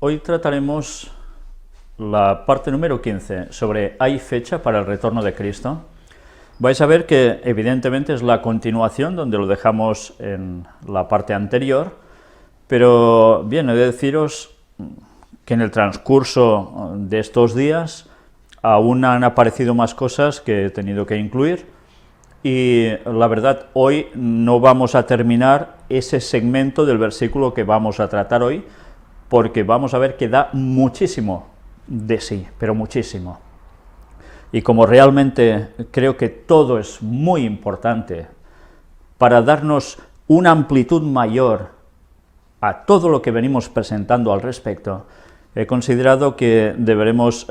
Hoy trataremos la parte número 15 sobre ¿hay fecha para el retorno de Cristo? Vais a ver que evidentemente es la continuación donde lo dejamos en la parte anterior, pero bien, he de deciros que en el transcurso de estos días aún han aparecido más cosas que he tenido que incluir y la verdad hoy no vamos a terminar ese segmento del versículo que vamos a tratar hoy, porque vamos a ver que da muchísimo de sí, pero muchísimo. Y como realmente creo que todo es muy importante para darnos una amplitud mayor a todo lo que venimos presentando al respecto, he considerado que deberemos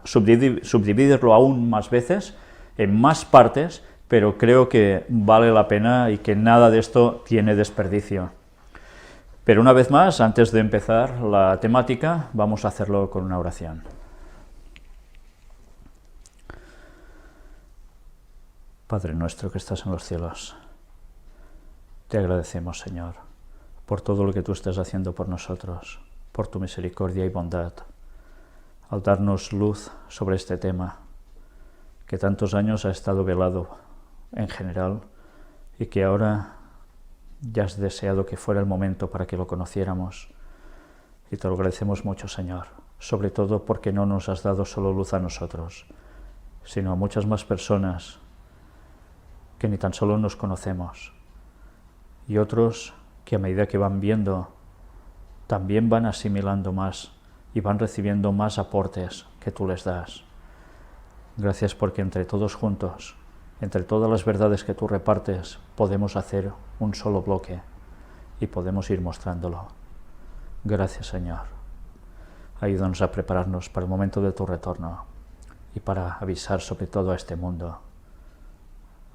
subdividirlo aún más veces, en más partes, pero creo que vale la pena y que nada de esto tiene desperdicio. Pero una vez más, antes de empezar la temática, vamos a hacerlo con una oración. Padre nuestro que estás en los cielos, te agradecemos, Señor, por todo lo que tú estás haciendo por nosotros, por tu misericordia y bondad, al darnos luz sobre este tema, que tantos años ha estado velado en general y que ahora ya has deseado que fuera el momento para que lo conociéramos. Y te lo agradecemos mucho, Señor, sobre todo porque no nos has dado solo luz a nosotros, sino a muchas más personas que ni tan solo nos conocemos, y otros que a medida que van viendo, también van asimilando más y van recibiendo más aportes que tú les das. Gracias porque entre todos juntos, entre todas las verdades que tú repartes, podemos hacer un solo bloque y podemos ir mostrándolo. Gracias, Señor. Ayúdanos a prepararnos para el momento de tu retorno y para avisar sobre todo a este mundo,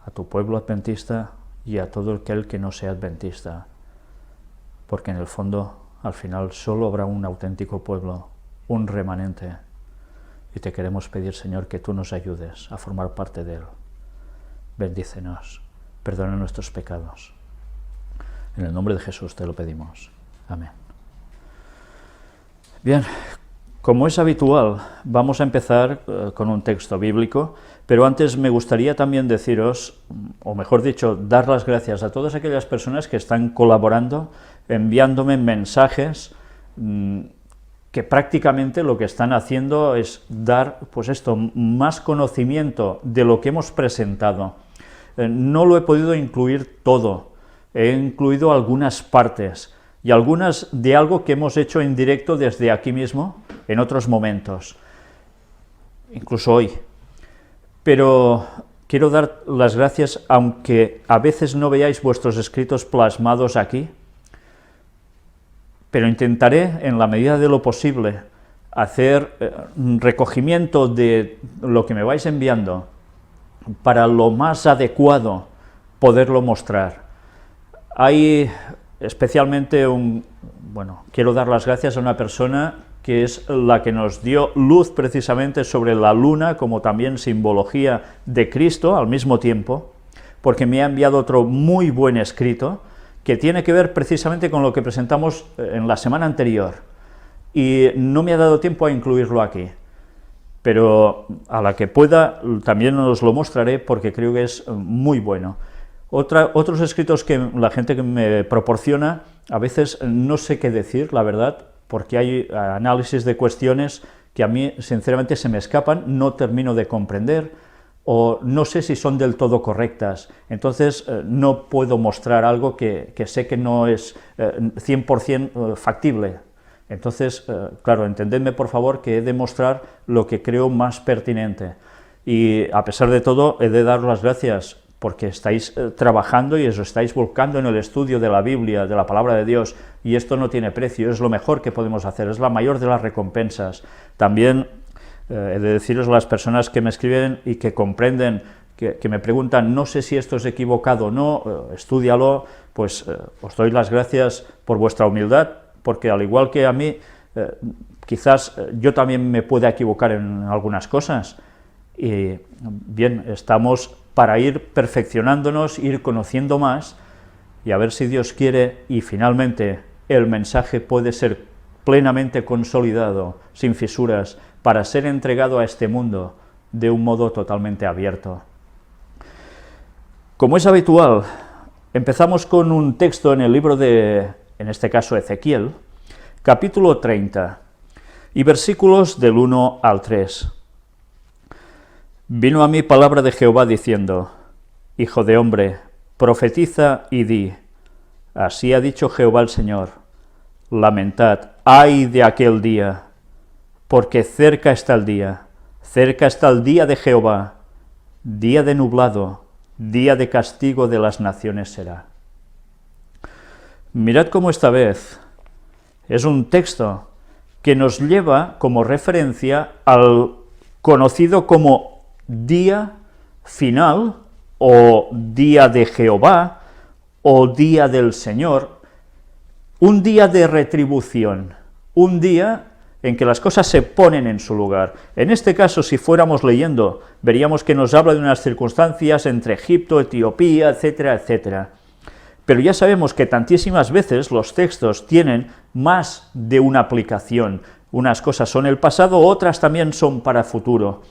a tu pueblo adventista y a todo aquel que no sea adventista, porque en el fondo, al final, solo habrá un auténtico pueblo, un remanente, y te queremos pedir, Señor, que tú nos ayudes a formar parte de él. Bendícenos, perdona nuestros pecados. En el nombre de Jesús te lo pedimos. Amén. Bien, como es habitual, vamos a empezar con un texto bíblico, pero antes me gustaría también deciros, o mejor dicho, dar las gracias a todas aquellas personas que están colaborando, enviándome mensajes, que prácticamente lo que están haciendo es dar, pues esto, más conocimiento de lo que hemos presentado. No lo he podido incluir todo, he incluido algunas partes, y algunas de algo que hemos hecho en directo desde aquí mismo, en otros momentos, incluso hoy. Pero quiero dar las gracias, aunque a veces no veáis vuestros escritos plasmados aquí, pero intentaré, en la medida de lo posible, hacer recogimiento de lo que me vais enviando para lo más adecuado poderlo mostrar. Hay especialmente quiero dar las gracias a una persona que es la que nos dio luz precisamente sobre la luna, como también simbología de Cristo al mismo tiempo, porque me ha enviado otro muy buen escrito, que tiene que ver precisamente con lo que presentamos en la semana anterior, y no me ha dado tiempo a incluirlo aquí, pero a la que pueda también os lo mostraré porque creo que es muy bueno. Otros escritos que la gente que me proporciona, a veces no sé qué decir, la verdad, porque hay análisis de cuestiones que a mí sinceramente se me escapan, no termino de comprender, o no sé si son del todo correctas, entonces no puedo mostrar algo que sé que no es 100% factible. Entonces, claro, entendedme por favor que he de mostrar lo que creo más pertinente, y a pesar de todo he de dar las gracias porque estáis trabajando y os estáis volcando en el estudio de la Biblia, de la Palabra de Dios, y esto no tiene precio, es lo mejor que podemos hacer, es la mayor de las recompensas. También he de deciros a las personas que me escriben y que comprenden, que me preguntan, no sé si esto es equivocado o no, estúdialo, pues os doy las gracias por vuestra humildad, porque al igual que a mí, quizás yo también me pueda equivocar en algunas cosas, y bien, estamos para ir perfeccionándonos, ir conociendo más, y a ver si Dios quiere, y finalmente el mensaje puede ser plenamente consolidado, sin fisuras, para ser entregado a este mundo de un modo totalmente abierto. Como es habitual, empezamos con un texto en el libro de, en este caso, Ezequiel, capítulo 30, y versículos del 1 al 3. Vino a mí palabra de Jehová diciendo: Hijo de hombre, profetiza y di, así ha dicho Jehová el Señor, lamentad, ay de aquel día, porque cerca está el día de Jehová, día de nublado, día de castigo de las naciones será. Mirad cómo esta vez es un texto que nos lleva como referencia al conocido como día final, o día de Jehová, o día del Señor, un día de retribución, un día en que las cosas se ponen en su lugar. En este caso, si fuéramos leyendo, veríamos que nos habla de unas circunstancias entre Egipto, Etiopía, etcétera, etcétera. Pero ya sabemos que tantísimas veces los textos tienen más de una aplicación. Unas cosas son el pasado, otras también son para futuro.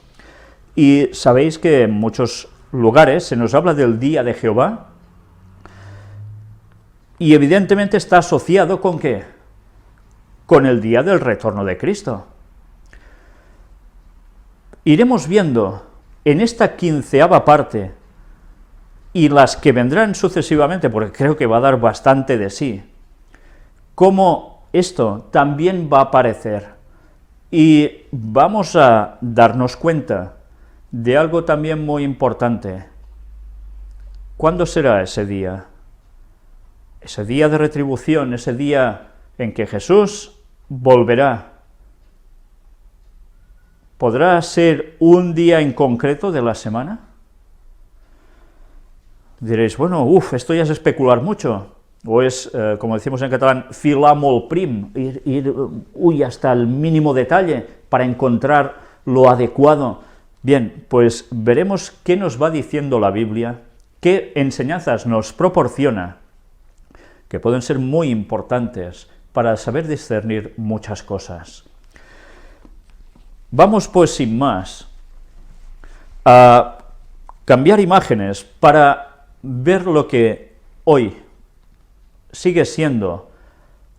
Y sabéis que en muchos lugares se nos habla del día de Jehová, y evidentemente está asociado ¿con qué? Con el día del retorno de Cristo. Iremos viendo en esta 15ª parte, y las que vendrán sucesivamente, porque creo que va a dar bastante de sí, cómo esto también va a aparecer, y vamos a darnos cuenta de algo también muy importante. ¿Cuándo será ese día? Ese día de retribución, ese día en que Jesús volverá. ¿Podrá ser un día en concreto de la semana? Diréis, bueno, esto ya es especular mucho, o es, como decimos en catalán, filar molt prim, ir hasta el mínimo detalle para encontrar lo adecuado. Bien, pues veremos qué nos va diciendo la Biblia, qué enseñanzas nos proporciona, que pueden ser muy importantes para saber discernir muchas cosas. Vamos pues sin más a cambiar imágenes para ver lo que hoy sigue siendo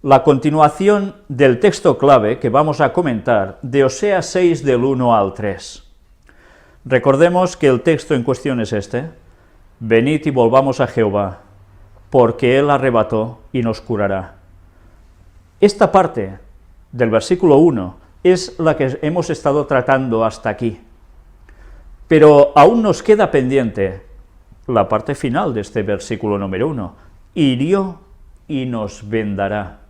la continuación del texto clave que vamos a comentar de Oseas 6 del 1 al 3. Recordemos que el texto en cuestión es este: venid y volvamos a Jehová, porque Él arrebató y nos curará. Esta parte del versículo 1 es la que hemos estado tratando hasta aquí, pero aún nos queda pendiente la parte final de este versículo número 1, hirió y nos vendará.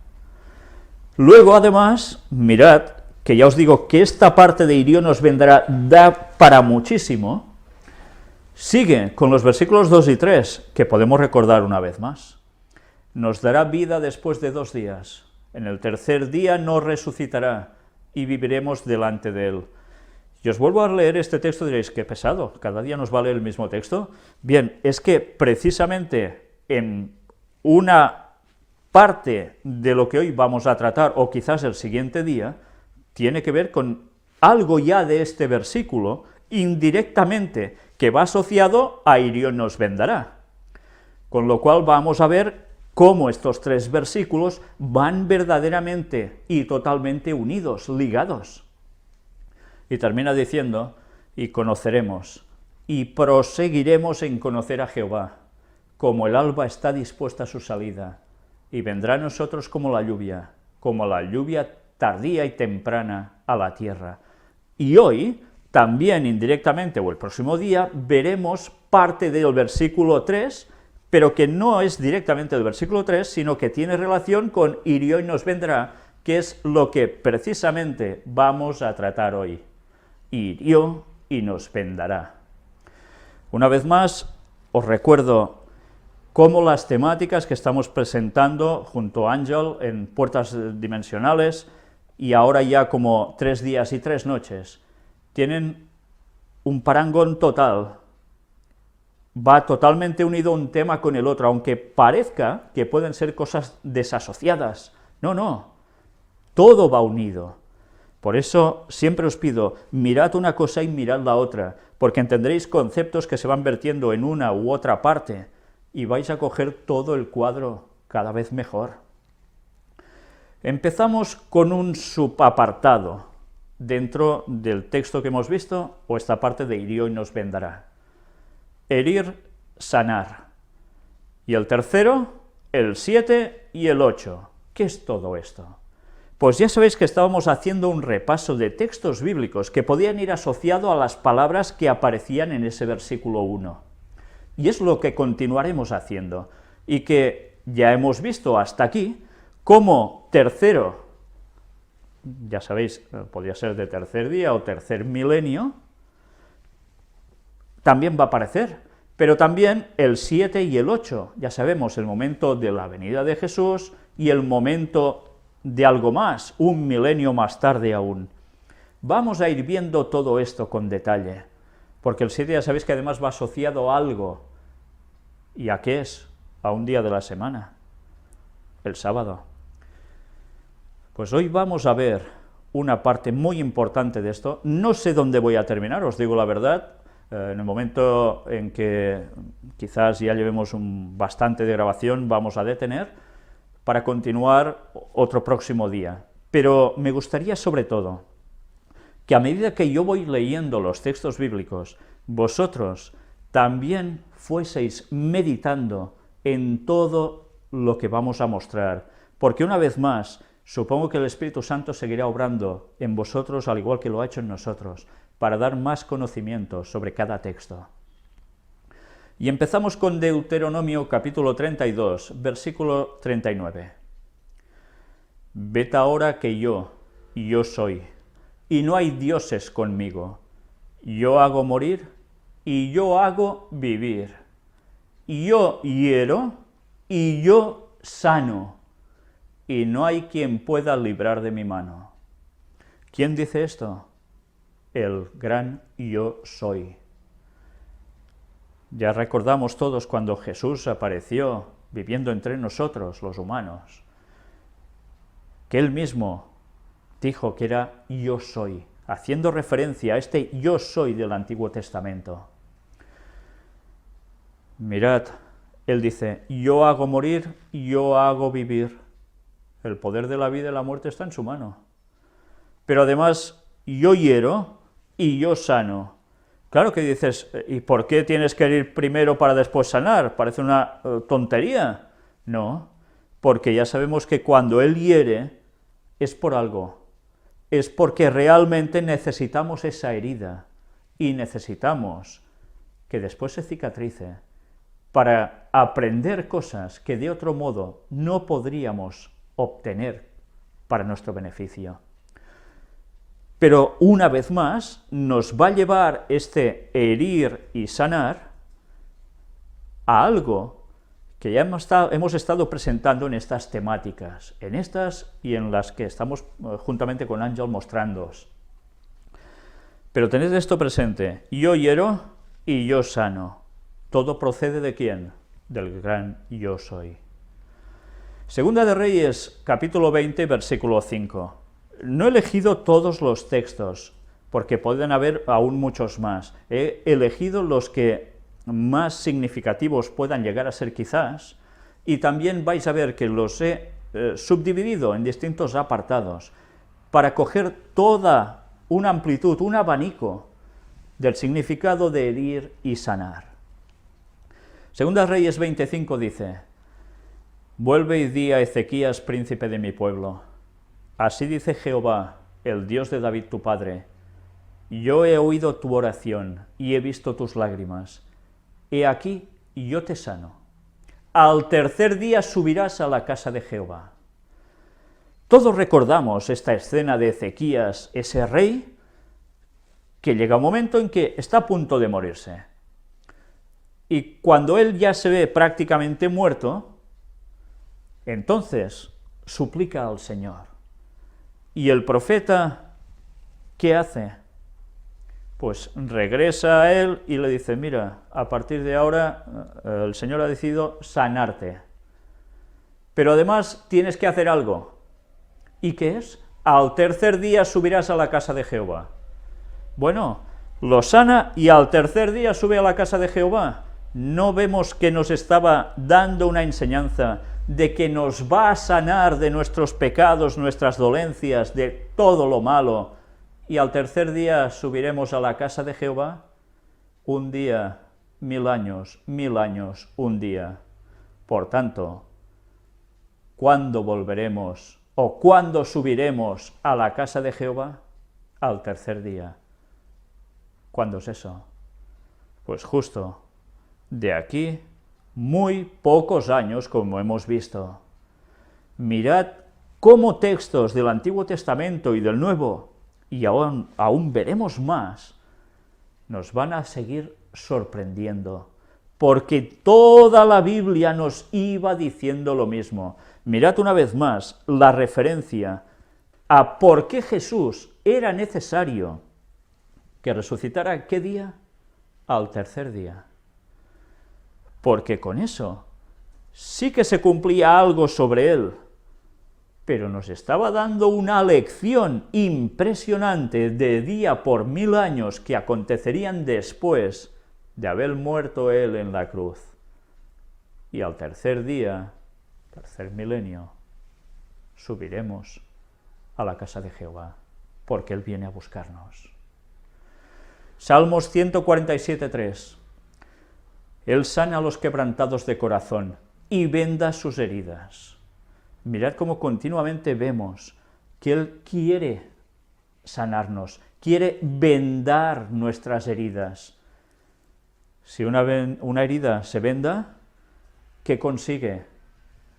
Luego, además, mirad, que ya os digo que esta parte de hirió nos vendará da para muchísimo. Sigue con los versículos 2 y 3, que podemos recordar una vez más. Nos dará vida después de 2 días, en el tercer día nos resucitará, y viviremos delante de Él. Y os vuelvo a leer este texto y diréis, qué pesado, cada día nos va a leer el mismo texto. Bien, es que precisamente en una parte de lo que hoy vamos a tratar, o quizás el siguiente día, tiene que ver con algo ya de este versículo, indirectamente, que va asociado a hirió nos vendará. Con lo cual vamos a ver cómo estos 3 versículos van verdaderamente y totalmente unidos, ligados. Y termina diciendo, y conoceremos, y proseguiremos en conocer a Jehová, como el alba está dispuesta a su salida, y vendrá a nosotros como la lluvia tardía y temprana a la tierra. Y hoy, también indirectamente, o el próximo día, veremos parte del versículo 3, pero que no es directamente del versículo 3, sino que tiene relación con hirió y nos vendrá, que es lo que precisamente vamos a tratar hoy. Hirió y nos vendará. Una vez más, os recuerdo cómo las temáticas que estamos presentando junto a Ángel en Puertas Dimensionales, y ahora ya como 3 días y 3 noches, tienen un parangón total, va totalmente unido un tema con el otro, aunque parezca que pueden ser cosas desasociadas. No, todo va unido. Por eso siempre os pido, mirad una cosa y mirad la otra, porque entenderéis conceptos que se van vertiendo en una u otra parte, y vais a coger todo el cuadro cada vez mejor. Empezamos con un subapartado dentro del texto que hemos visto, o esta parte de hirió y nos vendará. Herir, sanar. Y el tercero, el 7 y el 8. ¿Qué es todo esto? Pues ya sabéis que estábamos haciendo un repaso de textos bíblicos que podían ir asociados a las palabras que aparecían en ese versículo 1. Y es lo que continuaremos haciendo, y que ya hemos visto hasta aquí, como tercero, ya sabéis, podría ser de tercer día o tercer milenio, también va a aparecer, pero también el 7 y el 8, ya sabemos, el momento de la venida de Jesús y el momento de algo más, un milenio más tarde aún. Vamos a ir viendo todo esto con detalle, porque el 7 ya sabéis que además va asociado a algo. ¿Y a qué es? A un día de la semana, el sábado. Pues hoy vamos a ver una parte muy importante de esto. No sé dónde voy a terminar, os digo la verdad. En el momento en que quizás ya llevemos bastante de grabación, vamos a detener para continuar otro próximo día. Pero me gustaría sobre todo que a medida que yo voy leyendo los textos bíblicos, vosotros también fueseis meditando en todo lo que vamos a mostrar, porque una vez más, supongo que el Espíritu Santo seguirá obrando en vosotros al igual que lo ha hecho en nosotros, para dar más conocimiento sobre cada texto. Y empezamos con Deuteronomio capítulo 32, versículo 39. Ved ahora que yo soy, y no hay dioses conmigo. Yo hago morir, y yo hago vivir. Yo hiero, y yo sano, y no hay quien pueda librar de mi mano. ¿Quién dice esto? El gran yo soy. Ya recordamos todos cuando Jesús apareció viviendo entre nosotros, los humanos, que Él mismo dijo que era yo soy, haciendo referencia a este yo soy del Antiguo Testamento. Mirad, Él dice, yo hago morir, yo hago vivir. El poder de la vida y la muerte está en su mano. Pero además, yo hiero y yo sano. Claro que dices, ¿y por qué tienes que herir primero para después sanar? Parece una tontería. No, porque ya sabemos que cuando Él hiere es por algo. Es porque realmente necesitamos esa herida y necesitamos que después se cicatrice para aprender cosas que de otro modo no podríamos obtener para nuestro beneficio. Pero una vez más nos va a llevar este herir y sanar a algo que ya hemos estado presentando en estas temáticas, en estas y en las que estamos juntamente con Ángel mostrándoos. Pero tened esto presente, yo hiero y yo sano. ¿Todo procede de quién? Del gran yo soy. Segunda de Reyes, capítulo 20, versículo 5. No he elegido todos los textos, porque pueden haber aún muchos más. He elegido los que más significativos puedan llegar a ser quizás, y también vais a ver que los he subdividido en distintos apartados, para coger toda una amplitud, un abanico del significado de herir y sanar. Segunda Reyes 25 dice, vuelve y di a Ezequías, príncipe de mi pueblo, así dice Jehová, el Dios de David tu padre, yo he oído tu oración y he visto tus lágrimas, he aquí yo te sano, al tercer día subirás a la casa de Jehová. Todos recordamos esta escena de Ezequías, ese rey, que llega un momento en que está a punto de morirse. Y cuando él ya se ve prácticamente muerto, entonces suplica al Señor. Y el profeta, ¿qué hace? Pues regresa a él y le dice, mira, a partir de ahora el Señor ha decidido sanarte. Pero además tienes que hacer algo. ¿Y qué es? al tercer día subirás a la casa de Jehová. Bueno, lo sana y al tercer día sube a la casa de Jehová. ¿No vemos que nos estaba dando una enseñanza de que nos va a sanar de nuestros pecados, nuestras dolencias, de todo lo malo, y al tercer día subiremos a la casa de Jehová? Un día, 1000 años, 1000 años, un día. Por tanto, ¿cuándo volveremos o cuándo subiremos a la casa de Jehová? Al tercer día. ¿Cuándo es eso? Pues justo de aquí muy pocos años, como hemos visto. Mirad cómo textos del Antiguo Testamento y del Nuevo, y aún veremos más, nos van a seguir sorprendiendo, porque toda la Biblia nos iba diciendo lo mismo. Mirad una vez más la referencia a por qué Jesús era necesario que resucitara, ¿qué día? Al tercer día. Porque con eso sí que se cumplía algo sobre él, pero nos estaba dando una lección impresionante de día por 1000 años que acontecerían después de haber muerto él en la cruz. Y al tercer día, tercer milenio, subiremos a la casa de Jehová, porque él viene a buscarnos. Salmos 147:3. Él sana a los quebrantados de corazón y venda sus heridas. Mirad cómo continuamente vemos que Él quiere sanarnos, quiere vendar nuestras heridas. Si una herida se venda, ¿qué consigue?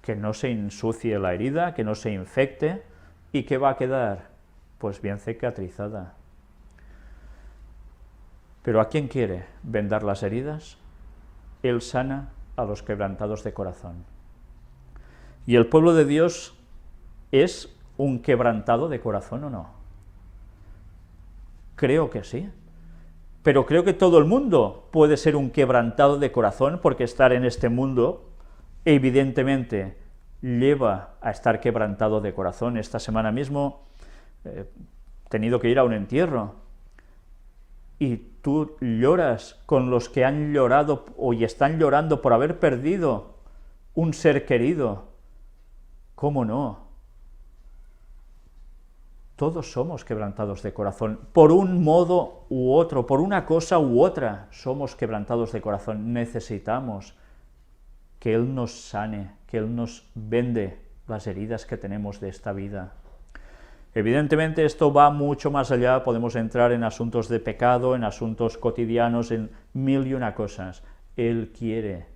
Que no se ensucie la herida, que no se infecte, ¿y qué va a quedar? Pues bien cicatrizada. Pero ¿a quién quiere vendar las heridas? Él sana a los quebrantados de corazón. ¿Y el pueblo de Dios es un quebrantado de corazón o no? Creo que sí. Pero creo que todo el mundo puede ser un quebrantado de corazón, porque estar en este mundo, evidentemente, lleva a estar quebrantado de corazón. Esta semana mismo he tenido que ir a un entierro, y tú lloras con los que han llorado y están llorando por haber perdido un ser querido. ¿Cómo no? Todos somos quebrantados de corazón, por un modo u otro, por una cosa u otra, somos quebrantados de corazón. Necesitamos que Él nos sane, que Él nos vende las heridas que tenemos de esta vida. Evidentemente esto va mucho más allá, podemos entrar en asuntos de pecado, en asuntos cotidianos, en 1001 cosas. Él quiere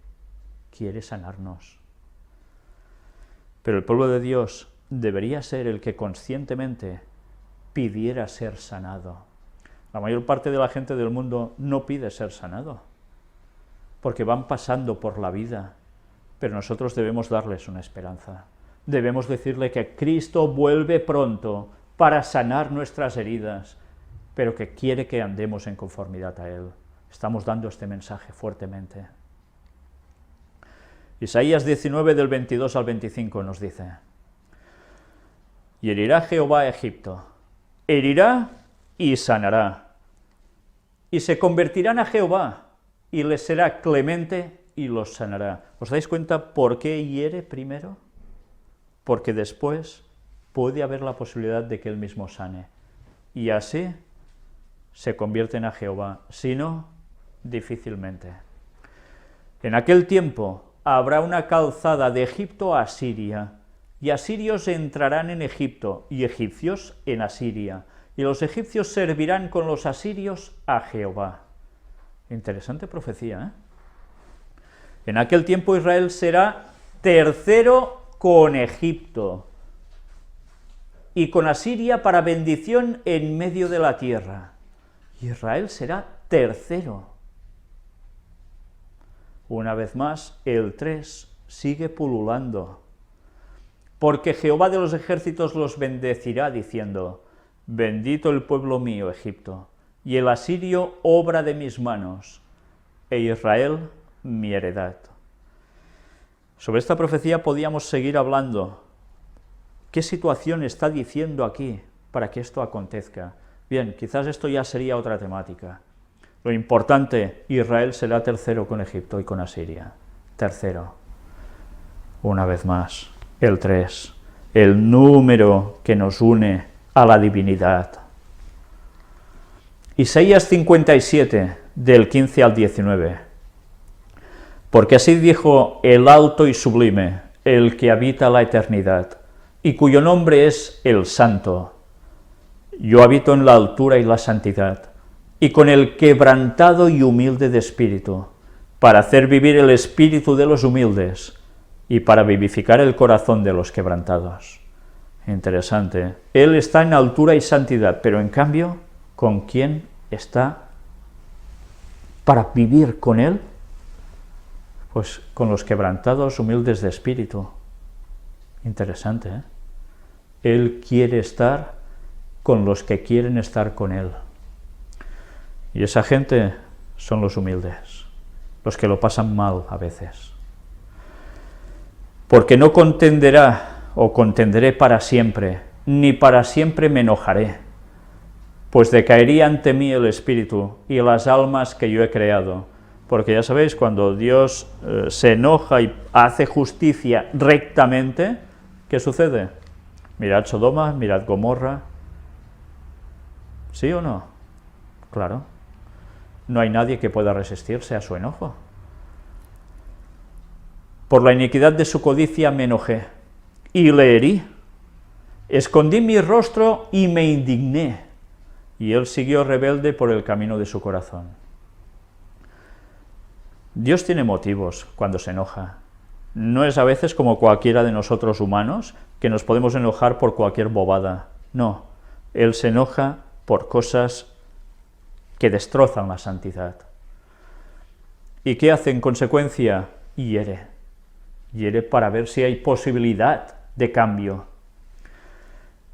sanarnos. Pero el pueblo de Dios debería ser el que conscientemente pidiera ser sanado. La mayor parte de la gente del mundo no pide ser sanado, porque van pasando por la vida, pero nosotros debemos darles una esperanza. Debemos decirle que Cristo vuelve pronto para sanar nuestras heridas, pero que quiere que andemos en conformidad a Él. Estamos dando este mensaje fuertemente. Isaías 19, del 22 al 25 nos dice: y herirá Jehová a Egipto, herirá y sanará, y se convertirán a Jehová, y les será clemente y los sanará. ¿Os dais cuenta por qué hiere primero? Porque después puede haber la posibilidad de que Él mismo sane, y así se convierten a Jehová, si no, difícilmente. En aquel tiempo habrá una calzada de Egipto a Asiria, y asirios entrarán en Egipto, y egipcios en Asiria, y los egipcios servirán con los asirios a Jehová. Interesante profecía, ¿eh? En aquel tiempo Israel será tercero con Egipto y con Asiria para bendición en medio de la tierra. Israel será tercero. Una vez más, el 3 sigue pululando. Porque Jehová de los ejércitos los bendecirá, diciendo: bendito el pueblo mío, Egipto, y el asirio, obra de mis manos, e Israel, mi heredad. Sobre esta profecía podíamos seguir hablando, ¿Qué situación está diciendo aquí para que esto acontezca? Bien, quizás esto ya sería otra temática. Lo importante, Israel será tercero con Egipto y con Asiria. Tercero. Una vez más, el 3, el número que nos une a la divinidad. Isaías 57, del 15 al 19. Porque así dijo el alto y sublime, el que habita la eternidad, y cuyo nombre es el Santo. Yo habito en la altura y la santidad, y con el quebrantado y humilde de espíritu, para hacer vivir el espíritu de los humildes, y para vivificar el corazón de los quebrantados. Interesante. Él está en altura y santidad, pero en cambio, ¿con quién está para vivir con él? Pues con los quebrantados, humildes de espíritu. Interesante, ¿eh? Él quiere estar con los que quieren estar con él. Y esa gente son los humildes, los que lo pasan mal a veces. Porque no contenderá o contenderé para siempre, ni para siempre me enojaré, pues decaería ante mí el espíritu y las almas que yo he creado. Porque ya sabéis, cuando Dios se enoja y hace justicia rectamente, ¿qué sucede? Mirad Sodoma, mirad Gomorra. ¿Sí o no? Claro. No hay nadie que pueda resistirse a su enojo. Por la iniquidad de su codicia me enojé y le herí. Escondí mi rostro y me indigné, y él siguió rebelde por el camino de su corazón. Dios tiene motivos cuando se enoja. No es a veces como cualquiera de nosotros humanos, que nos podemos enojar por cualquier bobada. No, Él se enoja por cosas que destrozan la santidad. ¿Y qué hace en consecuencia? Hiere. Hiere para ver si hay posibilidad de cambio.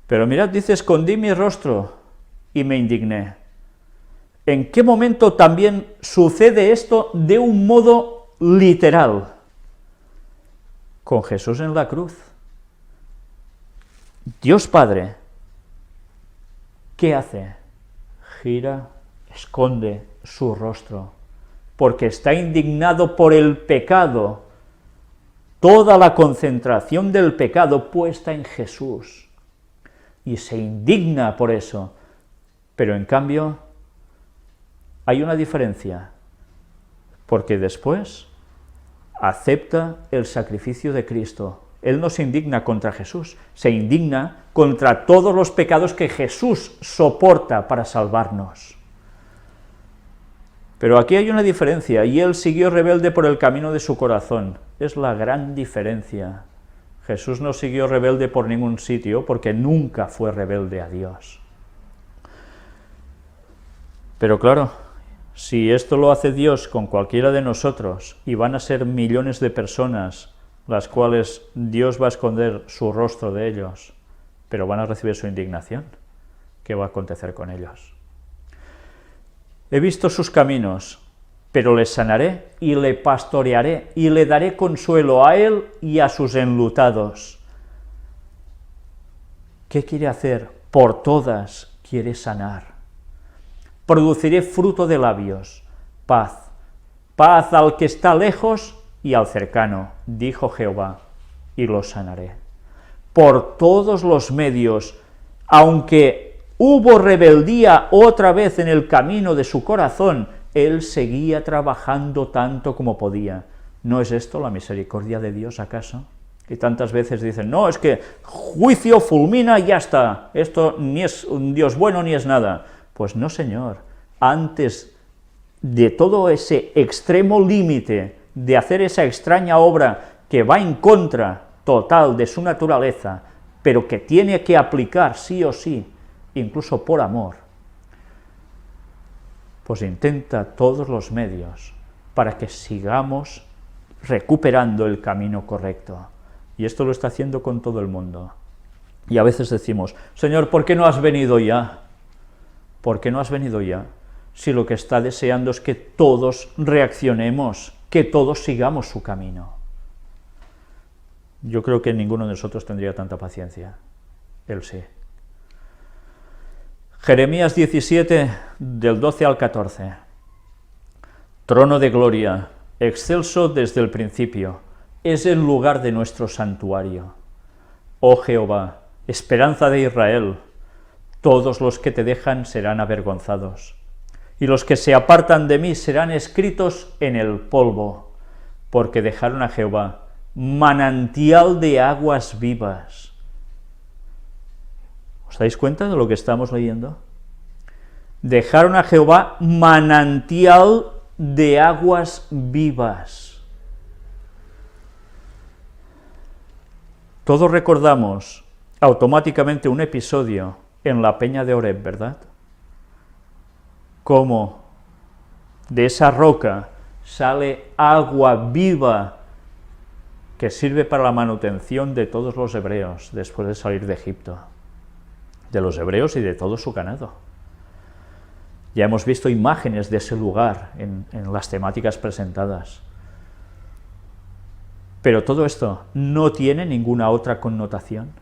Pero mirad, dice, escondí mi rostro y me indigné. ¿En qué momento también sucede esto de un modo literal? Con Jesús en la cruz. Dios Padre, ¿qué hace? Gira, esconde su rostro, porque está indignado por el pecado. Toda la concentración del pecado puesta en Jesús, y se indigna por eso. Pero en cambio, hay una diferencia, porque después acepta el sacrificio de Cristo. Él no se indigna contra Jesús, se indigna contra todos los pecados que Jesús soporta para salvarnos. Pero aquí hay una diferencia, y él siguió rebelde por el camino de su corazón. Es la gran diferencia. Jesús no siguió rebelde por ningún sitio, porque nunca fue rebelde a Dios. Pero claro, si esto lo hace Dios con cualquiera de nosotros, y van a ser millones de personas las cuales Dios va a esconder su rostro de ellos, pero van a recibir su indignación, ¿qué va a acontecer con ellos? He visto sus caminos, pero le sanaré y le pastorearé y le daré consuelo a él y a sus enlutados. ¿Qué quiere hacer? Por todas quiere sanar. Produciré fruto de labios, paz, paz al que está lejos y al cercano, dijo Jehová, y lo sanaré. Por todos los medios, aunque hubo rebeldía otra vez en el camino de su corazón, él seguía trabajando tanto como podía. ¿No es esto la misericordia de Dios, acaso? Y tantas veces dicen, no, es que juicio fulmina y ya está, esto ni es un Dios bueno ni es nada. Pues no, Señor, antes de todo ese extremo límite de hacer esa extraña obra que va en contra total de su naturaleza, pero que tiene que aplicar sí o sí, incluso por amor, pues intenta todos los medios para que sigamos recuperando el camino correcto. Y esto lo está haciendo con todo el mundo. Y a veces decimos, Señor, ¿por qué no has venido ya? ¿Por qué no has venido ya? Si lo que está deseando es que todos reaccionemos, que todos sigamos su camino. Yo creo que ninguno de nosotros tendría tanta paciencia. Él sí. Jeremías 17, del 12 al 14. Trono de gloria, excelso desde el principio, es el lugar de nuestro santuario. Oh Jehová, esperanza de Israel, todos los que te dejan serán avergonzados, y los que se apartan de mí serán escritos en el polvo, porque dejaron a Jehová, manantial de aguas vivas. ¿Os dais cuenta de lo que estamos leyendo? Dejaron a Jehová manantial de aguas vivas. Todos recordamos automáticamente un episodio en la peña de Horeb, ¿verdad? Cómo de esa roca sale agua viva que sirve para la manutención de todos los hebreos después de salir de Egipto, de los hebreos y de todo su ganado. Ya hemos visto imágenes de ese lugar en las temáticas presentadas. Pero todo esto no tiene ninguna otra connotación.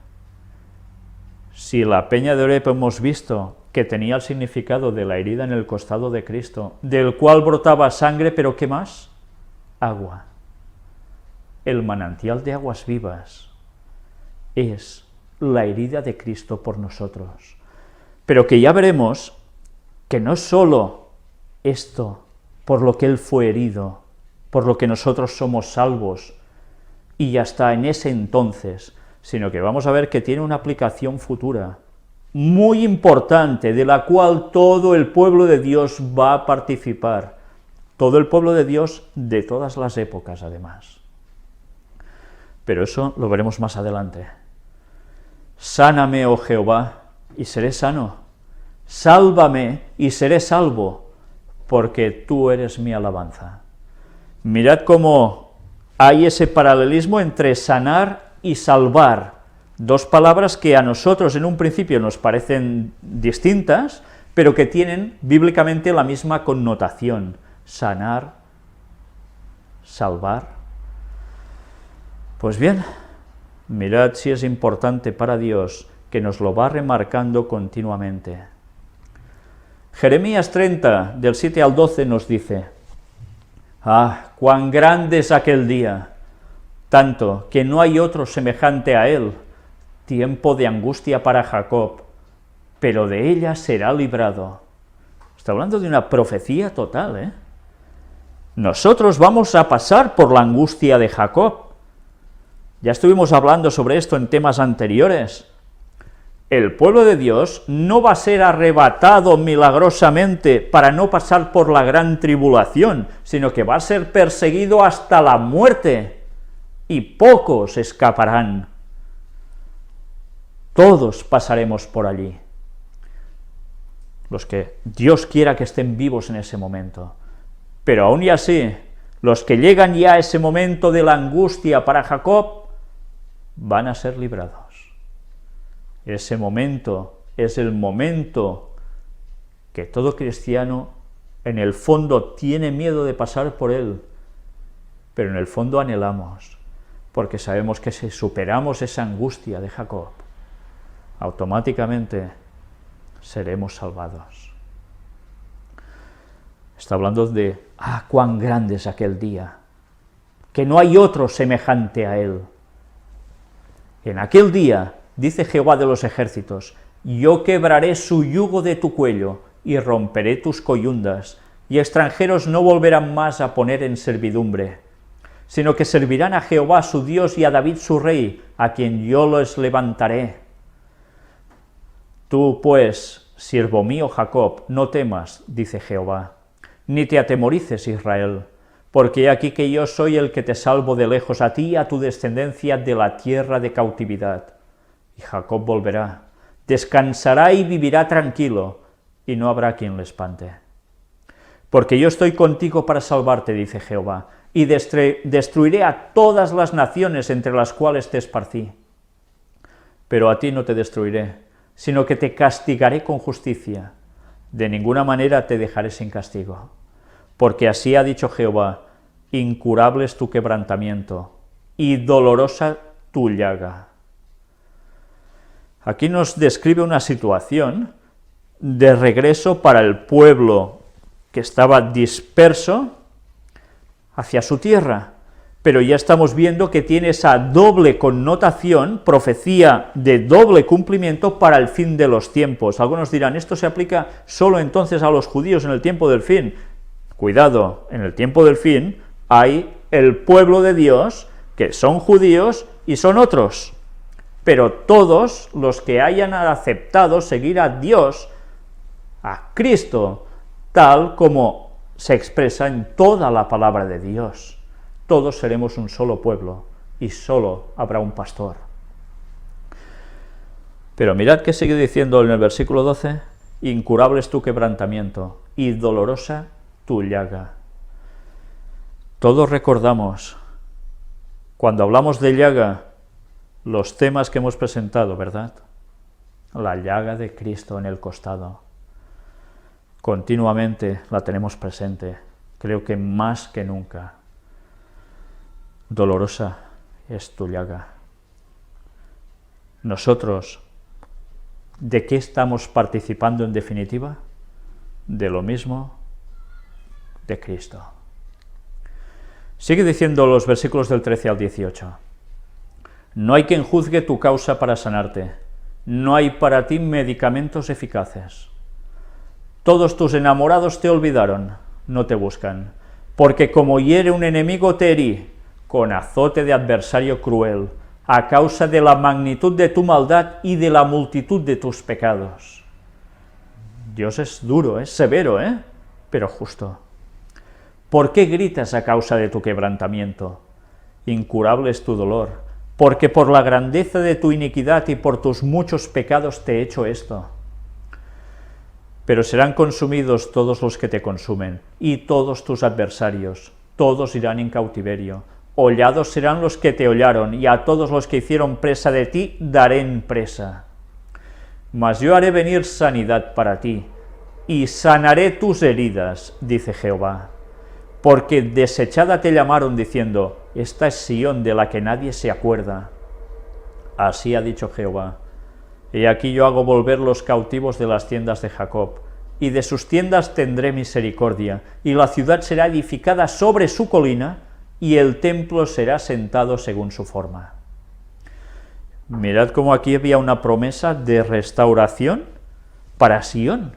Si la peña de Horeb hemos visto que tenía el significado de la herida en el costado de Cristo, del cual brotaba sangre, pero ¿qué más? Agua. El manantial de aguas vivas es la herida de Cristo por nosotros. Pero que ya veremos que no solo esto, por lo que Él fue herido, por lo que nosotros somos salvos, y ya está en ese entonces, sino que vamos a ver que tiene una aplicación futura, muy importante, de la cual todo el pueblo de Dios va a participar, todo el pueblo de Dios de todas las épocas, además. Pero eso lo veremos más adelante. Sáname, oh Jehová, y seré sano. Sálvame y seré salvo, porque tú eres mi alabanza. Mirad cómo hay ese paralelismo entre sanar y salvar, dos palabras que a nosotros en un principio nos parecen distintas, pero que tienen bíblicamente la misma connotación: sanar, salvar. Pues bien, mirad si es importante para Dios, que nos lo va remarcando continuamente. Jeremías 30, del 7 al 12, nos dice: «Ah, cuán grande es aquel día, tanto que no hay otro semejante a él, tiempo de angustia para Jacob, pero de ella será librado». Está hablando de una profecía total, ¿eh? Nosotros vamos a pasar por la angustia de Jacob. Ya estuvimos hablando sobre esto en temas anteriores. El pueblo de Dios no va a ser arrebatado milagrosamente para no pasar por la gran tribulación, sino que va a ser perseguido hasta la muerte, y pocos escaparán. Todos pasaremos por allí, los que Dios quiera que estén vivos en ese momento. Pero aún y así, los que llegan ya a ese momento de la angustia para Jacob, van a ser librados. Ese momento es el momento que todo cristiano en el fondo tiene miedo de pasar por él, pero en el fondo anhelamos, porque sabemos que si superamos esa angustia de Jacob, automáticamente seremos salvados. Está hablando de, cuán grande es aquel día, que no hay otro semejante a él. En aquel día, dice Jehová de los ejércitos, yo quebraré su yugo de tu cuello y romperé tus coyundas, y extranjeros no volverán más a poner en servidumbre, sino que servirán a Jehová su Dios y a David su rey, a quien yo los levantaré. Tú, pues, siervo mío Jacob, no temas, dice Jehová, ni te atemorices, Israel, porque he aquí que yo soy el que te salvo de lejos a ti y a tu descendencia de la tierra de cautividad. Y Jacob volverá, descansará y vivirá tranquilo, y no habrá quien le espante. Porque yo estoy contigo para salvarte, dice Jehová, y destruiré a todas las naciones entre las cuales te esparcí. Pero a ti no te destruiré, sino que te castigaré con justicia. De ninguna manera te dejaré sin castigo. Porque así ha dicho Jehová, incurable es tu quebrantamiento, y dolorosa tu llaga. Aquí nos describe una situación de regreso para el pueblo que estaba disperso hacia su tierra, pero ya estamos viendo que tiene esa doble connotación, profecía de doble cumplimiento para el fin de los tiempos. Algunos dirán, esto se aplica solo entonces a los judíos en el tiempo del fin. Cuidado, en el tiempo del fin hay el pueblo de Dios, que son judíos y son otros, pero todos los que hayan aceptado seguir a Dios, a Cristo, tal como se expresa en toda la palabra de Dios. Todos seremos un solo pueblo y solo habrá un pastor. Pero mirad que sigue diciendo en el versículo 12, incurable es tu quebrantamiento y dolorosa tu llaga. Todos recordamos, cuando hablamos de llaga, los temas que hemos presentado, ¿verdad? La llaga de Cristo en el costado. Continuamente la tenemos presente, creo que más que nunca. Dolorosa es tu llaga. Nosotros, ¿de qué estamos participando en definitiva? De lo mismo de Cristo. Sigue diciendo los versículos del 13 al 18. No hay quien juzgue tu causa para sanarte, no hay para ti medicamentos eficaces. Todos tus enamorados te olvidaron, no te buscan, porque como hiere un enemigo te herí, con azote de adversario cruel, a causa de la magnitud de tu maldad y de la multitud de tus pecados. Dios es duro, es severo, pero justo. ¿Por qué gritas a causa de tu quebrantamiento? Incurable es tu dolor, porque por la grandeza de tu iniquidad y por tus muchos pecados te he hecho esto. Pero serán consumidos todos los que te consumen, y todos tus adversarios, todos irán en cautiverio. Hollados serán los que te hollaron, y a todos los que hicieron presa de ti daré en presa. Mas yo haré venir sanidad para ti, y sanaré tus heridas, dice Jehová. Porque desechada te llamaron diciendo, esta es Sión de la que nadie se acuerda. Así ha dicho Jehová. He aquí yo hago volver los cautivos de las tiendas de Jacob, y de sus tiendas tendré misericordia, y la ciudad será edificada sobre su colina, y el templo será sentado según su forma. Mirad cómo aquí había una promesa de restauración para Sión,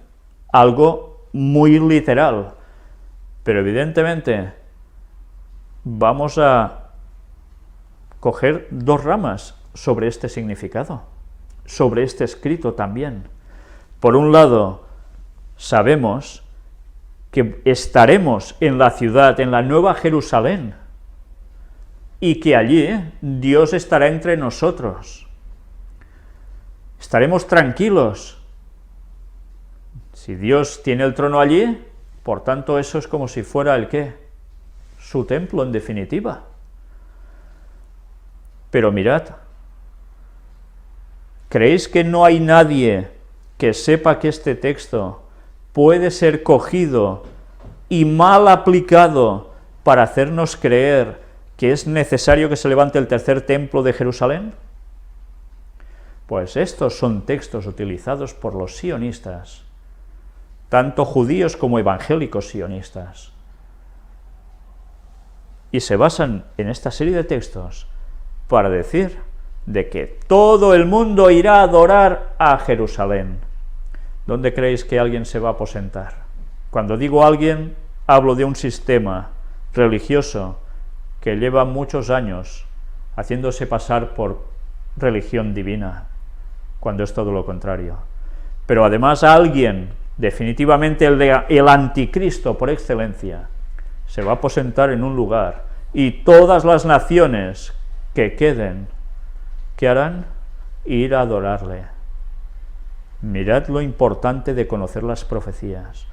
algo muy literal, pero evidentemente vamos a coger dos ramas sobre este significado, sobre este escrito también. Por un lado, sabemos que estaremos en la ciudad, en la Nueva Jerusalén, y que allí Dios estará entre nosotros. Estaremos tranquilos. Si Dios tiene el trono allí, por tanto eso es como si fuera el ¿qué? Su templo en definitiva. Pero mirad, ¿creéis que no hay nadie que sepa que este texto puede ser cogido y mal aplicado para hacernos creer que es necesario que se levante el tercer templo de Jerusalén? Pues estos son textos utilizados por los sionistas, tanto judíos como evangélicos sionistas, y se basan en esta serie de textos para decir de que todo el mundo irá a adorar a Jerusalén. ¿Dónde creéis que alguien se va a aposentar? Cuando digo alguien, hablo de un sistema religioso que lleva muchos años haciéndose pasar por religión divina, cuando es todo lo contrario. Pero además alguien, definitivamente el anticristo por excelencia, se va a aposentar en un lugar, y todas las naciones que queden, ¿qué harán? Ir a adorarle. Mirad lo importante de conocer las profecías,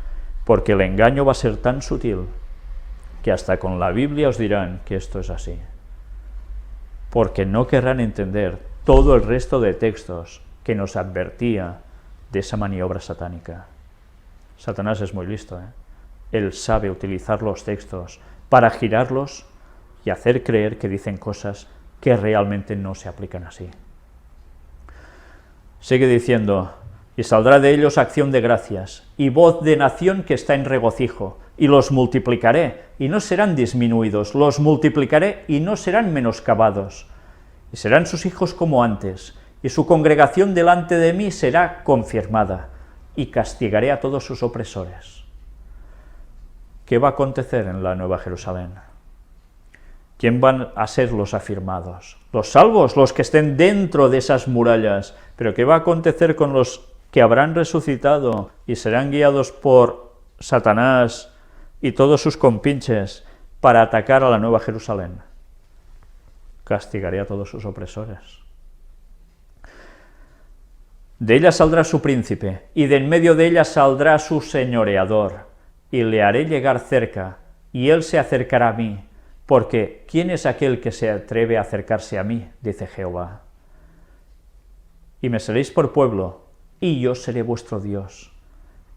porque el engaño va a ser tan sutil que hasta con la Biblia os dirán que esto es así, porque no querrán entender todo el resto de textos que nos advertía de esa maniobra satánica. Satanás es muy listo, Él sabe utilizar los textos para girarlos y hacer creer que dicen cosas que realmente no se aplican así. Sigue diciendo, y saldrá de ellos acción de gracias, y voz de nación que está en regocijo, y los multiplicaré, y no serán disminuidos, los multiplicaré, y no serán menoscabados, y serán sus hijos como antes, y su congregación delante de mí será confirmada, y castigaré a todos sus opresores. ¿Qué va a acontecer en la Nueva Jerusalén? ¿Quién van a ser los afirmados? Los salvos, los que estén dentro de esas murallas. Pero ¿qué va a acontecer con los que habrán resucitado y serán guiados por Satanás y todos sus compinches para atacar a la Nueva Jerusalén? Castigaré a todos sus opresores. De ella saldrá su príncipe, y de en medio de ella saldrá su señoreador, y le haré llegar cerca, y él se acercará a mí, porque ¿quién es aquel que se atreve a acercarse a mí?, dice Jehová. Y me seréis por pueblo, y yo seré vuestro Dios.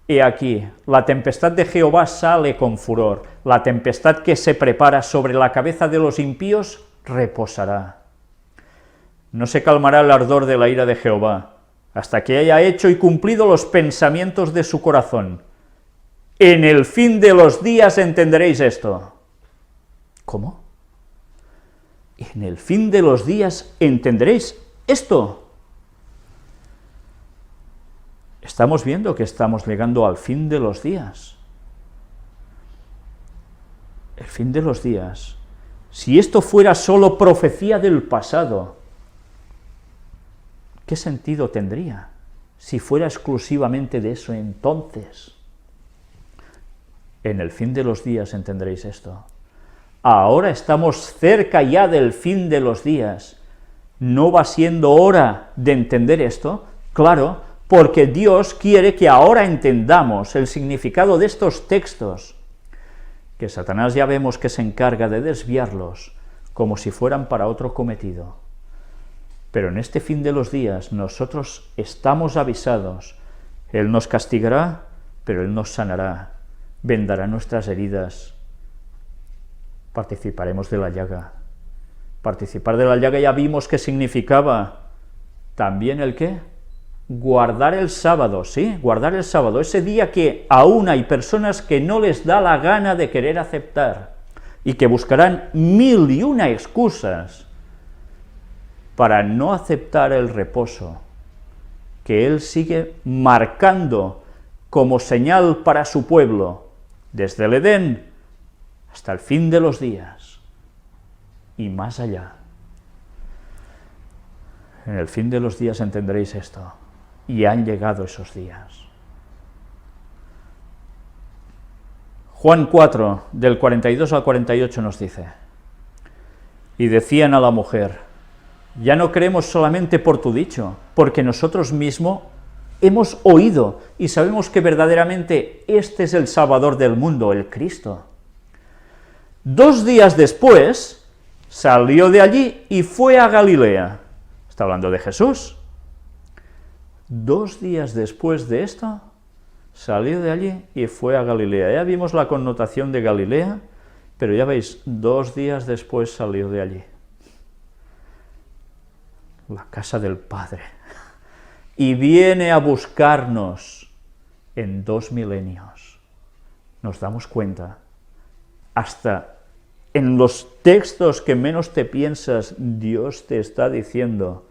He aquí, la tempestad de Jehová sale con furor, la tempestad que se prepara sobre la cabeza de los impíos reposará. No se calmará el ardor de la ira de Jehová, hasta que haya hecho y cumplido los pensamientos de su corazón. En el fin de los días entenderéis esto. ¿Cómo? En el fin de los días entenderéis esto. Estamos viendo que estamos llegando al fin de los días. El fin de los días. Si esto fuera solo profecía del pasado, ¿qué sentido tendría? Si fuera exclusivamente de eso entonces. En el fin de los días entenderéis esto. Ahora estamos cerca ya del fin de los días. ¿No va siendo hora de entender esto? Claro, porque Dios quiere que ahora entendamos el significado de estos textos, que Satanás ya vemos que se encarga de desviarlos como si fueran para otro cometido. Pero en este fin de los días nosotros estamos avisados. Él nos castigará, pero Él nos sanará, vendará nuestras heridas. Participaremos de la llaga. Participar de la llaga ya vimos qué significaba. También el qué. Guardar el sábado, ¿sí? Guardar el sábado, ese día que aún hay personas que no les da la gana de querer aceptar y que buscarán 1001 excusas para no aceptar el reposo que Él sigue marcando como señal para su pueblo, desde el Edén hasta el fin de los días y más allá. En el fin de los días entenderéis esto, y han llegado esos días. Juan 4, del 42 al 48 nos dice, y decían a la mujer, ya no creemos solamente por tu dicho, porque nosotros mismos hemos oído y sabemos que verdaderamente este es el Salvador del mundo, el Cristo. 2 días después, salió de allí y fue a Galilea. Está hablando de Jesús. 2 días después de esto, salió de allí y fue a Galilea. Ya vimos la connotación de Galilea, pero ya veis, 2 días después salió de allí. La casa del Padre. Y viene a buscarnos en 2 milenios. Nos damos cuenta. Hasta en los textos que menos te piensas, Dios te está diciendo,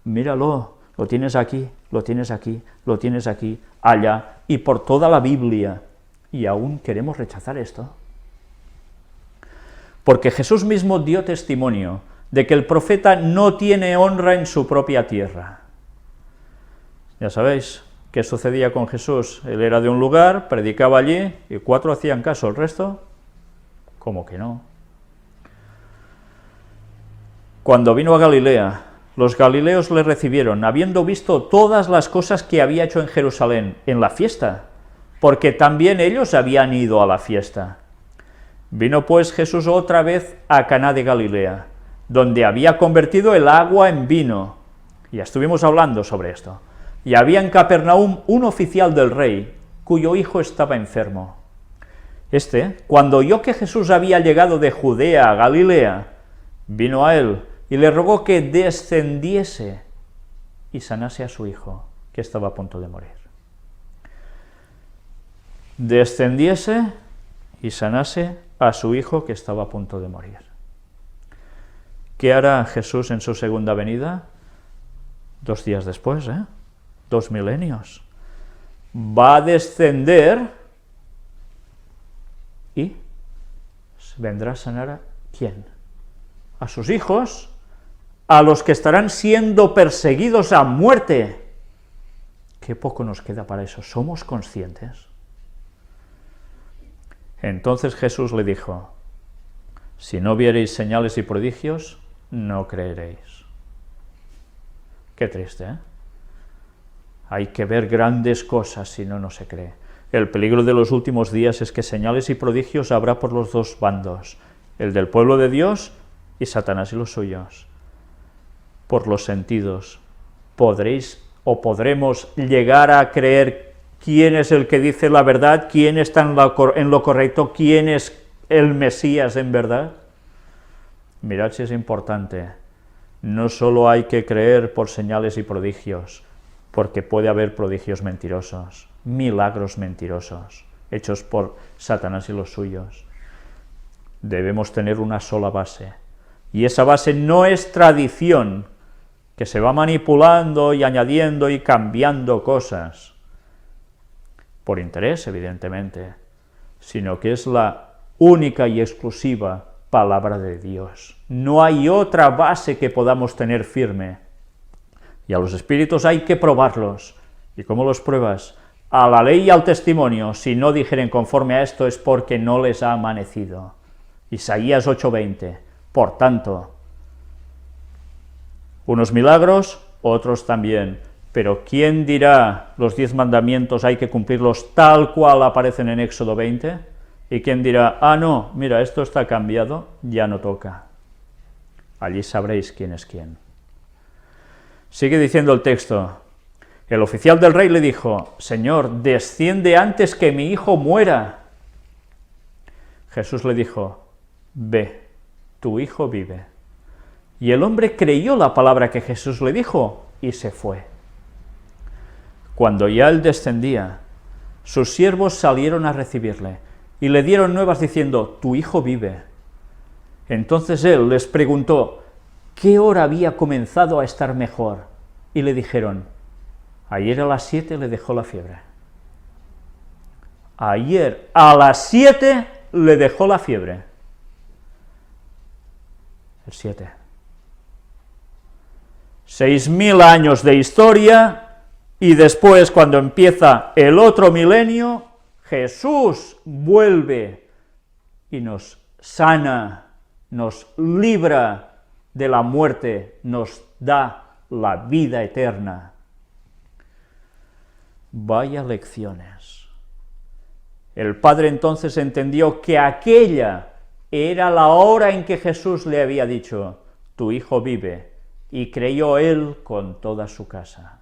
míralo, lo tienes aquí, lo tienes aquí, lo tienes aquí, allá, y por toda la Biblia. Y aún queremos rechazar esto. Porque Jesús mismo dio testimonio de que el profeta no tiene honra en su propia tierra. Ya sabéis qué sucedía con Jesús. Él era de un lugar, predicaba allí, y 4 hacían caso, el resto, ¿cómo que no? Cuando vino a Galilea, los galileos le recibieron, habiendo visto todas las cosas que había hecho en Jerusalén, en la fiesta, porque también ellos habían ido a la fiesta. Vino pues Jesús otra vez a Caná de Galilea, donde había convertido el agua en vino. Ya estuvimos hablando sobre esto. Y había en Capernaum un oficial del rey, cuyo hijo estaba enfermo. Cuando oyó que Jesús había llegado de Judea a Galilea, vino a él, y le rogó que descendiese y sanase a su hijo, que estaba a punto de morir. Descendiese y sanase a su hijo, que estaba a punto de morir. ¿Qué hará Jesús en su segunda venida? 2 días después, 2 milenios. Va a descender y vendrá a sanar a ¿quién? A sus hijos, a los que estarán siendo perseguidos a muerte. Qué poco nos queda para eso, ¿somos conscientes? Entonces Jesús le dijo: si no viereis señales y prodigios, no creeréis. Qué triste, ¿eh? Hay que ver grandes cosas, si no, no se cree. El peligro de los últimos días es que señales y prodigios habrá por los dos bandos, el del pueblo de Dios y Satanás y los suyos. Por los sentidos, podréis o podremos llegar a creer quién es el que dice la verdad, quién está en lo correcto, quién es el Mesías en verdad. Mirad si es importante. No solo hay que creer por señales y prodigios, porque puede haber prodigios mentirosos, milagros mentirosos, hechos por Satanás y los suyos. Debemos tener una sola base, y esa base no es tradición, que se va manipulando y añadiendo y cambiando cosas, por interés, evidentemente, sino que es la única y exclusiva palabra de Dios. No hay otra base que podamos tener firme. Y a los espíritus hay que probarlos. ¿Y cómo los pruebas? A la ley y al testimonio. Si no dijeren conforme a esto es porque no les ha amanecido. Isaías 8:20. Por tanto, unos milagros, otros también. Pero ¿quién dirá los 10 mandamientos hay que cumplirlos tal cual aparecen en Éxodo 20? ¿Y quién dirá, no, mira, esto está cambiado, ya no toca? Allí sabréis quién es quién. Sigue diciendo el texto: el oficial del rey le dijo: Señor, desciende antes que mi hijo muera. Jesús le dijo: ve, tu hijo vive. Y el hombre creyó la palabra que Jesús le dijo y se fue. Cuando ya él descendía, sus siervos salieron a recibirle y le dieron nuevas diciendo: tu hijo vive. Entonces él les preguntó qué hora había comenzado a estar mejor, y le dijeron: ayer a las 7 le dejó la fiebre. Ayer a las 7 le dejó la fiebre. El 7. 6.000 años de historia, y después, cuando empieza el otro milenio, Jesús vuelve y nos sana, nos libra de la muerte, nos da la vida eterna. Vaya lecciones. El Padre entonces entendió que aquella era la hora en que Jesús le había dicho: tu hijo vive, y creyó él con toda su casa.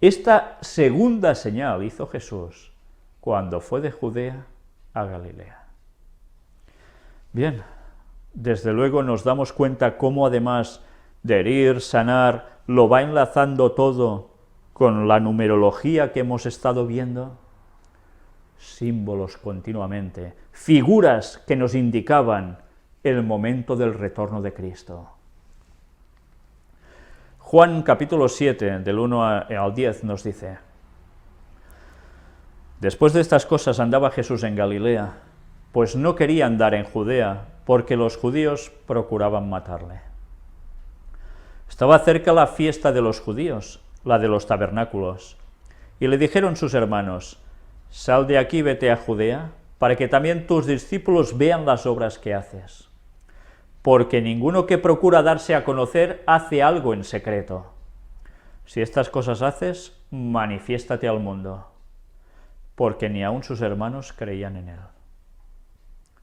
Esta segunda señal hizo Jesús cuando fue de Judea a Galilea. Bien, desde luego nos damos cuenta cómo, además de herir, sanar, lo va enlazando todo con la numerología que hemos estado viendo. Símbolos continuamente, figuras que nos indicaban el momento del retorno de Cristo. Juan capítulo 7, del 1 al 10, nos dice: después de estas cosas andaba Jesús en Galilea, pues no quería andar en Judea, porque los judíos procuraban matarle. Estaba cerca la fiesta de los judíos, la de los tabernáculos, y le dijeron sus hermanos: sal de aquí, vete a Judea, para que también tus discípulos vean las obras que haces. Porque ninguno que procura darse a conocer hace algo en secreto. Si estas cosas haces, manifiéstate al mundo. Porque ni aun sus hermanos creían en él.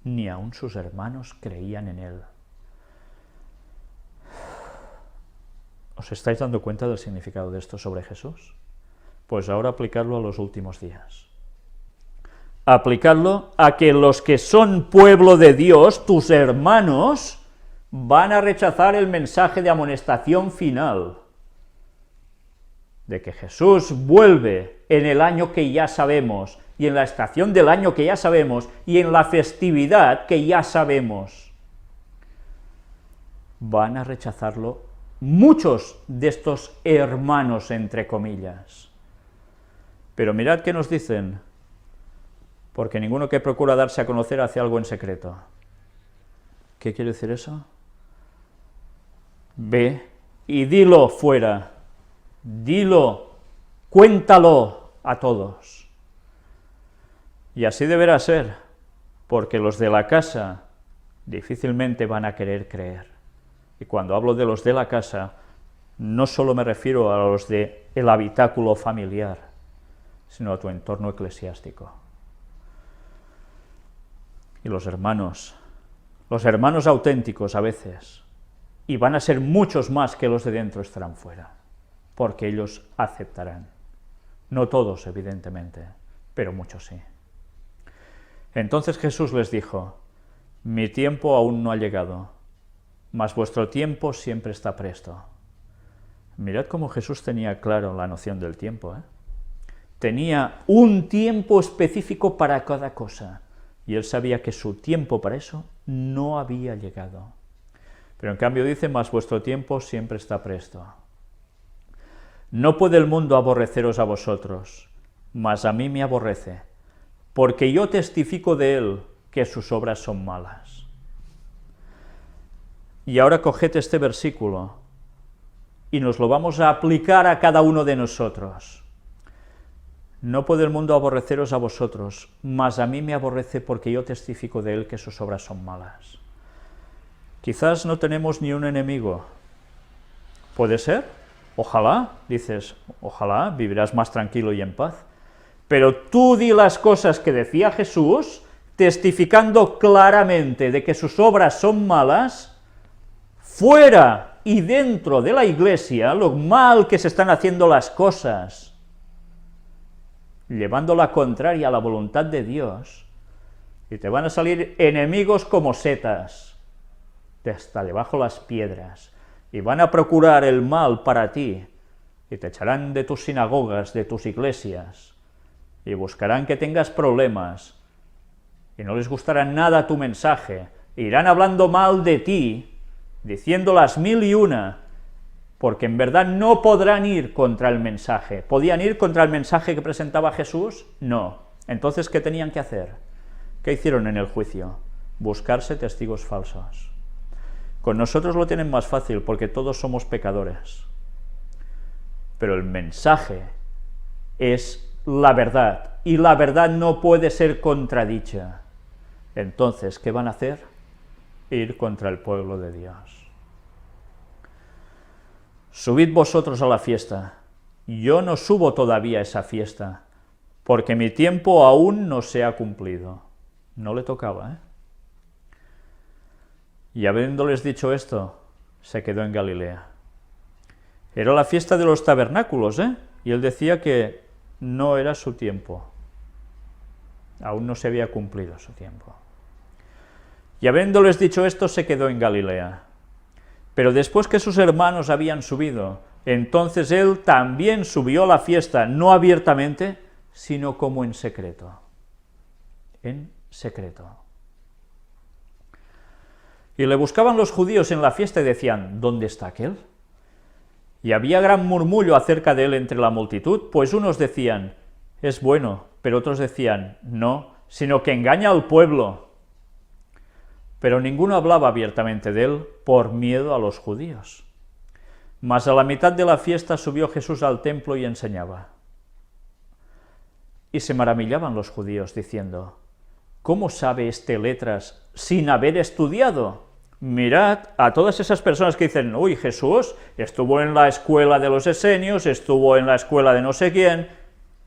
Ni aun sus hermanos creían en él. ¿Os estáis dando cuenta del significado de esto sobre Jesús? Pues ahora aplicarlo a los últimos días. Aplicarlo a que los que son pueblo de Dios, tus hermanos, van a rechazar el mensaje de amonestación final, de que Jesús vuelve en el año que ya sabemos, y en la estación del año que ya sabemos, y en la festividad que ya sabemos. Van a rechazarlo muchos de estos hermanos, entre comillas. Pero mirad qué nos dicen, porque ninguno que procura darse a conocer hace algo en secreto. ¿Qué quiere decir eso? Ve y dilo fuera, dilo, cuéntalo a todos. Y así deberá ser, porque los de la casa difícilmente van a querer creer. Y cuando hablo de los de la casa, no solo me refiero a los del habitáculo familiar, sino a tu entorno eclesiástico. Y los hermanos auténticos a veces, y van a ser muchos más que los de dentro, estarán fuera, porque ellos aceptarán. No todos, evidentemente, pero muchos sí. Entonces Jesús les dijo: mi tiempo aún no ha llegado, mas vuestro tiempo siempre está presto. Mirad cómo Jesús tenía claro la noción del tiempo, ¿eh? Tenía un tiempo específico para cada cosa, y él sabía que su tiempo para eso no había llegado. Pero en cambio dice: mas vuestro tiempo siempre está presto. No puede el mundo aborreceros a vosotros, mas a mí me aborrece, porque yo testifico de él que sus obras son malas. Y ahora coged este versículo y nos lo vamos a aplicar a cada uno de nosotros. No puede el mundo aborreceros a vosotros, mas a mí me aborrece porque yo testifico de él que sus obras son malas. Quizás no tenemos ni un enemigo. ¿Puede ser? Ojalá, dices, ojalá, vivirás más tranquilo y en paz. Pero tú di las cosas que decía Jesús, testificando claramente de que sus obras son malas, fuera y dentro de la iglesia, lo mal que se están haciendo las cosas, llevando la contraria a la voluntad de Dios, y te van a salir enemigos como setas, de hasta debajo las piedras, y van a procurar el mal para ti, y te echarán de tus sinagogas, de tus iglesias, y buscarán que tengas problemas, y no les gustará nada tu mensaje, irán hablando mal de ti, diciendo las mil y una, porque en verdad no podrán ir contra el mensaje. ¿Podían ir contra el mensaje que presentaba Jesús? No. Entonces, ¿qué tenían que hacer? ¿Qué hicieron en el juicio? Buscarse testigos falsos. Con nosotros lo tienen más fácil, porque todos somos pecadores. Pero el mensaje es la verdad, y la verdad no puede ser contradicha. Entonces, ¿qué van a hacer? Ir contra el pueblo de Dios. Subid vosotros a la fiesta. Yo no subo todavía a esa fiesta, porque mi tiempo aún no se ha cumplido. No le tocaba, ¿eh? Y habiéndoles dicho esto, se quedó en Galilea. Era la fiesta de los tabernáculos, ¿eh? Y él decía que no era su tiempo. Aún no se había cumplido su tiempo. Y habiéndoles dicho esto, se quedó en Galilea. Pero después que sus hermanos habían subido, entonces él también subió a la fiesta, no abiertamente, sino como en secreto. En secreto. Y le buscaban los judíos en la fiesta y decían: ¿dónde está aquel? Y había gran murmullo acerca de él entre la multitud, pues unos decían: es bueno, pero otros decían: no, sino que engaña al pueblo. Pero ninguno hablaba abiertamente de él por miedo a los judíos. Mas a la mitad de la fiesta subió Jesús al templo y enseñaba. Y se maravillaban los judíos, diciendo: ¿cómo sabe este letras sin haber estudiado? Mirad a todas esas personas que dicen: uy, Jesús estuvo en la escuela de los esenios, estuvo en la escuela de no sé quién.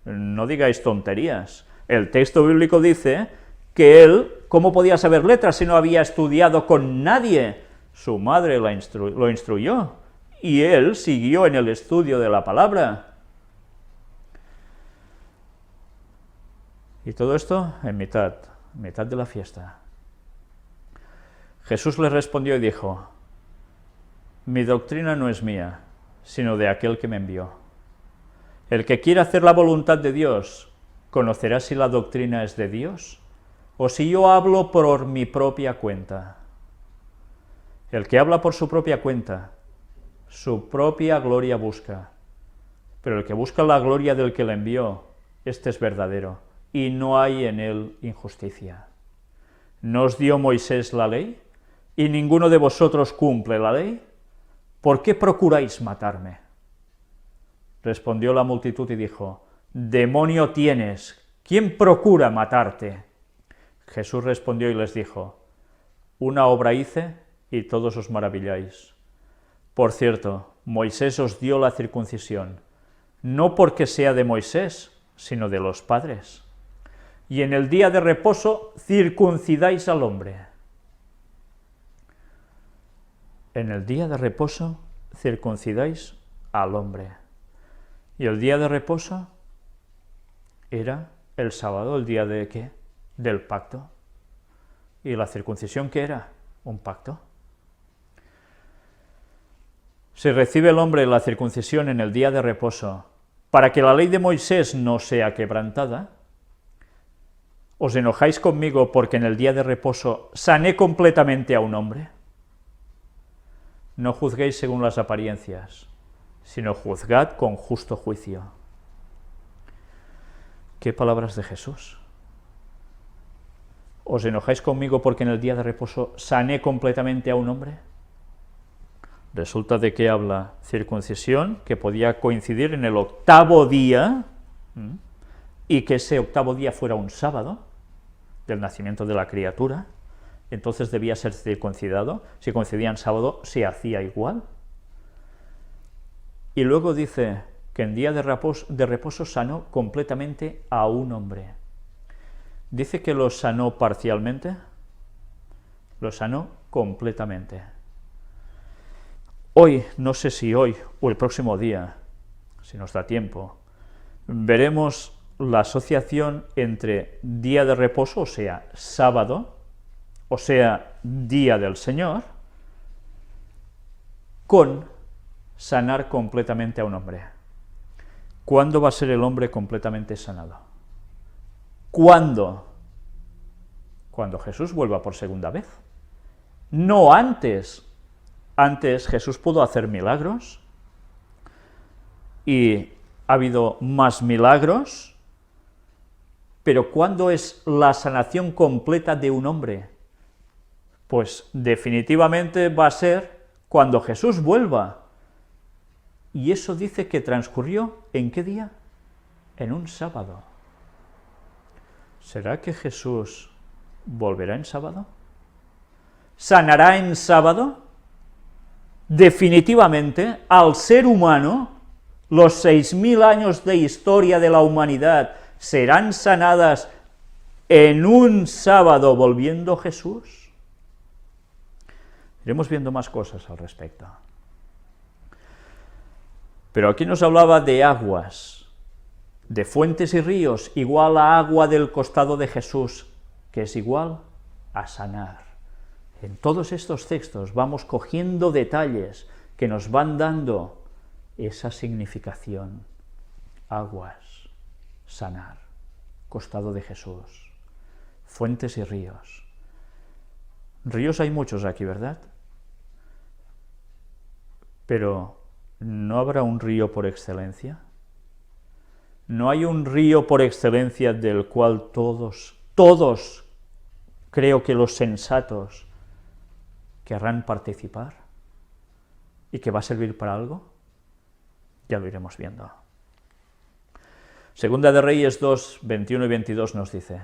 No digáis tonterías. El texto bíblico dice que él, ¿cómo podía saber letras si no había estudiado con nadie? Su madre lo instruyó, y él siguió en el estudio de la palabra. Y todo esto en mitad de la fiesta. Jesús les respondió y dijo: mi doctrina no es mía, sino de aquel que me envió. El que quiera hacer la voluntad de Dios, ¿conocerá si la doctrina es de Dios? ¿O si yo hablo por mi propia cuenta? El que habla por su propia cuenta, su propia gloria busca, pero el que busca la gloria del que le envió, este es verdadero, y no hay en él injusticia. ¿No os dio Moisés la ley? ¿Y ninguno de vosotros cumple la ley? ¿Por qué procuráis matarme? Respondió la multitud y dijo, demonio tienes, ¿quién procura matarte? Jesús respondió y les dijo, una obra hice y todos os maravilláis. Por cierto, Moisés os dio la circuncisión, no porque sea de Moisés, sino de los padres. Y en el día de reposo circuncidáis al hombre. En el día de reposo circuncidáis al hombre. Y el día de reposo era el sábado, el día de ¿qué? Del pacto. ¿Y la circuncisión qué era? Un pacto. Si recibe el hombre la circuncisión en el día de reposo, para que la ley de Moisés no sea quebrantada, ¿os enojáis conmigo porque en el día de reposo sané completamente a un hombre? No juzguéis según las apariencias, sino juzgad con justo juicio. ¿Qué palabras de Jesús? ¿Os enojáis conmigo porque en el día de reposo sané completamente a un hombre? Resulta de que habla circuncisión, que podía coincidir en el octavo día, y que ese octavo día fuera un sábado, del nacimiento de la criatura, entonces debía ser circuncidado. Si coincidía en sábado, se hacía igual. Y luego dice que en día de reposo sanó completamente a un hombre. ¿Dice que lo sanó parcialmente? Lo sanó completamente. Hoy, no sé si hoy o el próximo día, si nos da tiempo, veremos la asociación entre día de reposo, o sea, sábado, o sea, día del Señor, con sanar completamente a un hombre. ¿Cuándo va a ser el hombre completamente sanado? ¿Cuándo? Cuando Jesús vuelva por segunda vez. No antes. Antes Jesús pudo hacer milagros, y ha habido más milagros, pero ¿cuándo es la sanación completa de un hombre? Pues definitivamente va a ser cuando Jesús vuelva. Y eso dice que transcurrió, ¿en qué día? En un sábado. ¿Será que Jesús volverá en sábado? ¿Sanará en sábado? Definitivamente, al ser humano, los 6.000 años de historia de la humanidad serán sanadas en un sábado volviendo Jesús. Iremos viendo más cosas al respecto. Pero aquí nos hablaba de aguas, de fuentes y ríos, igual a agua del costado de Jesús, que es igual a sanar. En todos estos textos vamos cogiendo detalles que nos van dando esa significación. Aguas, sanar, costado de Jesús, fuentes y ríos. Ríos hay muchos aquí, ¿verdad? Pero ¿no habrá un río por excelencia? ¿No hay un río por excelencia del cual todos, creo que los sensatos, querrán participar, y que va a servir para algo? Ya lo iremos viendo. Segunda de Reyes 2, 21 y 22 nos dice,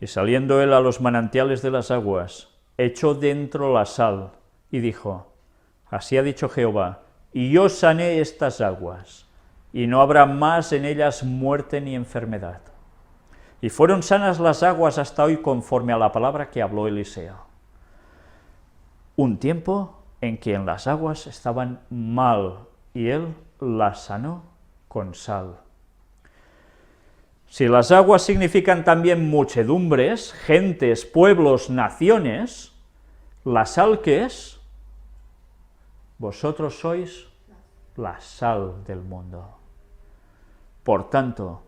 y saliendo él a los manantiales de las aguas, echó dentro la sal, y dijo, así ha dicho Jehová, y yo sané estas aguas, y no habrá más en ellas muerte ni enfermedad. Y fueron sanas las aguas hasta hoy conforme a la palabra que habló Eliseo. Un tiempo en que en las aguas estaban mal, y él las sanó con sal. Si las aguas significan también muchedumbres, gentes, pueblos, naciones, ¿la sal qué es? Vosotros sois la sal del mundo. Por tanto,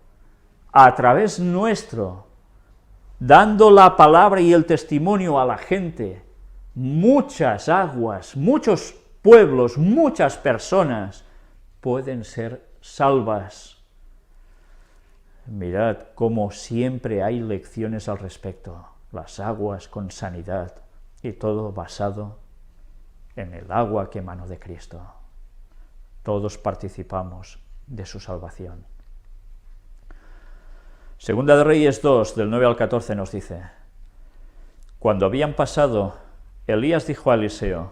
a través nuestro, dando la palabra y el testimonio a la gente, muchas aguas, muchos pueblos, muchas personas pueden ser salvas. Mirad cómo siempre hay lecciones al respecto, las aguas con sanidad, y todo basado en el agua que emanó de Cristo. Todos participamos de su salvación. Segunda de Reyes 2, del 9 al 14 nos dice: cuando habían pasado, Elías dijo a Eliseo: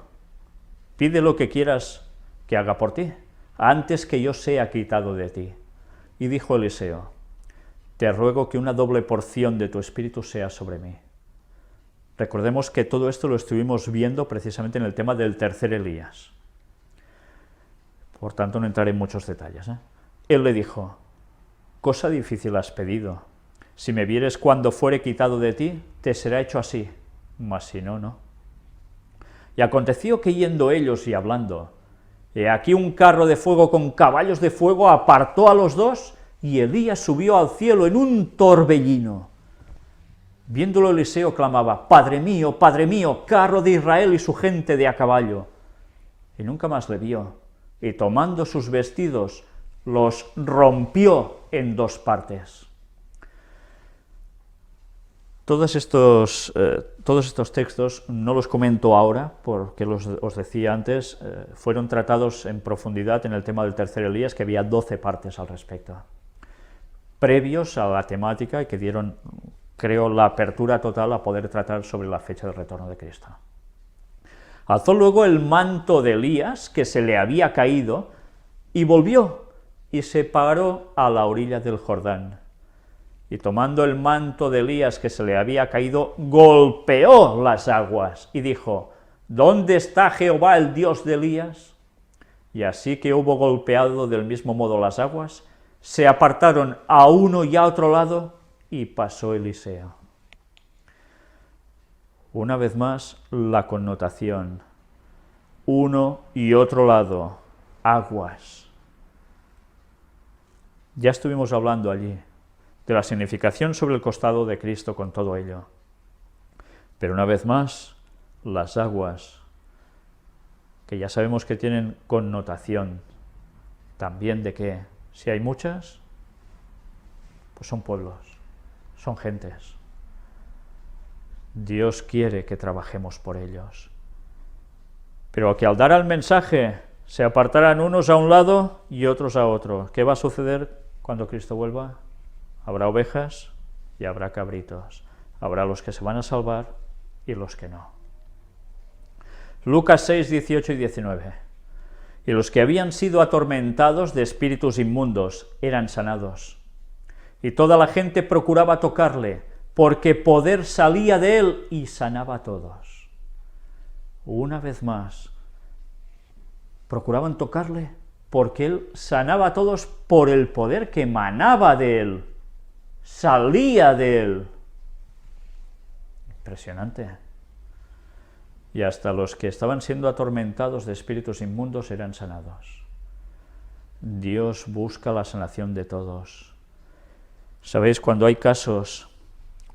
pide lo que quieras que haga por ti, antes que yo sea quitado de ti. Y dijo Eliseo: te ruego que una doble porción de tu espíritu sea sobre mí. Recordemos que todo esto lo estuvimos viendo precisamente en el tema del tercer Elías. Por tanto, no entraré en muchos detalles. Él le dijo: cosa difícil has pedido. Si me vieres cuando fuere quitado de ti, te será hecho así, mas si no, no. Y aconteció que yendo ellos y hablando, he aquí un carro de fuego con caballos de fuego apartó a los dos, y Elías subió al cielo en un torbellino. Viéndolo Eliseo clamaba: Padre mío, carro de Israel y su gente de a caballo. Y nunca más le vio, y tomando sus vestidos, los rompió en dos partes. Todos estos textos no los comento ahora, porque os decía antes, fueron tratados en profundidad en el tema del tercer Elías, que había 12 partes al respecto, previos a la temática, y que dieron, creo, la apertura total a poder tratar sobre la fecha del retorno de Cristo. Alzó luego el manto de Elías, que se le había caído, y volvió, y se paró a la orilla del Jordán. Y tomando el manto de Elías que se le había caído, golpeó las aguas, y dijo: ¿dónde está Jehová, el Dios de Elías? Y así que hubo golpeado del mismo modo las aguas, se apartaron a uno y a otro lado, y pasó Eliseo. Una vez más, la connotación: uno y otro lado, aguas. Ya estuvimos hablando allí de la significación sobre el costado de Cristo con todo ello. Pero una vez más, las aguas, que ya sabemos que tienen connotación también de que si hay muchas, pues son pueblos, son gentes. Dios quiere que trabajemos por ellos. Pero que al dar el mensaje se apartarán unos a un lado y otros a otro. ¿Qué va a suceder cuando Cristo vuelva? Habrá ovejas y habrá cabritos. Habrá los que se van a salvar y los que no. Lucas 6, 18 y 19. Y los que habían sido atormentados de espíritus inmundos eran sanados. Y toda la gente procuraba tocarle, porque poder salía de él y sanaba a todos. Una vez más, procuraban tocarle, porque él sanaba a todos por el poder que emanaba de él, salía de él. Impresionante. Y hasta los que estaban siendo atormentados de espíritus inmundos eran sanados. Dios busca la sanación de todos. ¿Sabéis? Cuando hay casos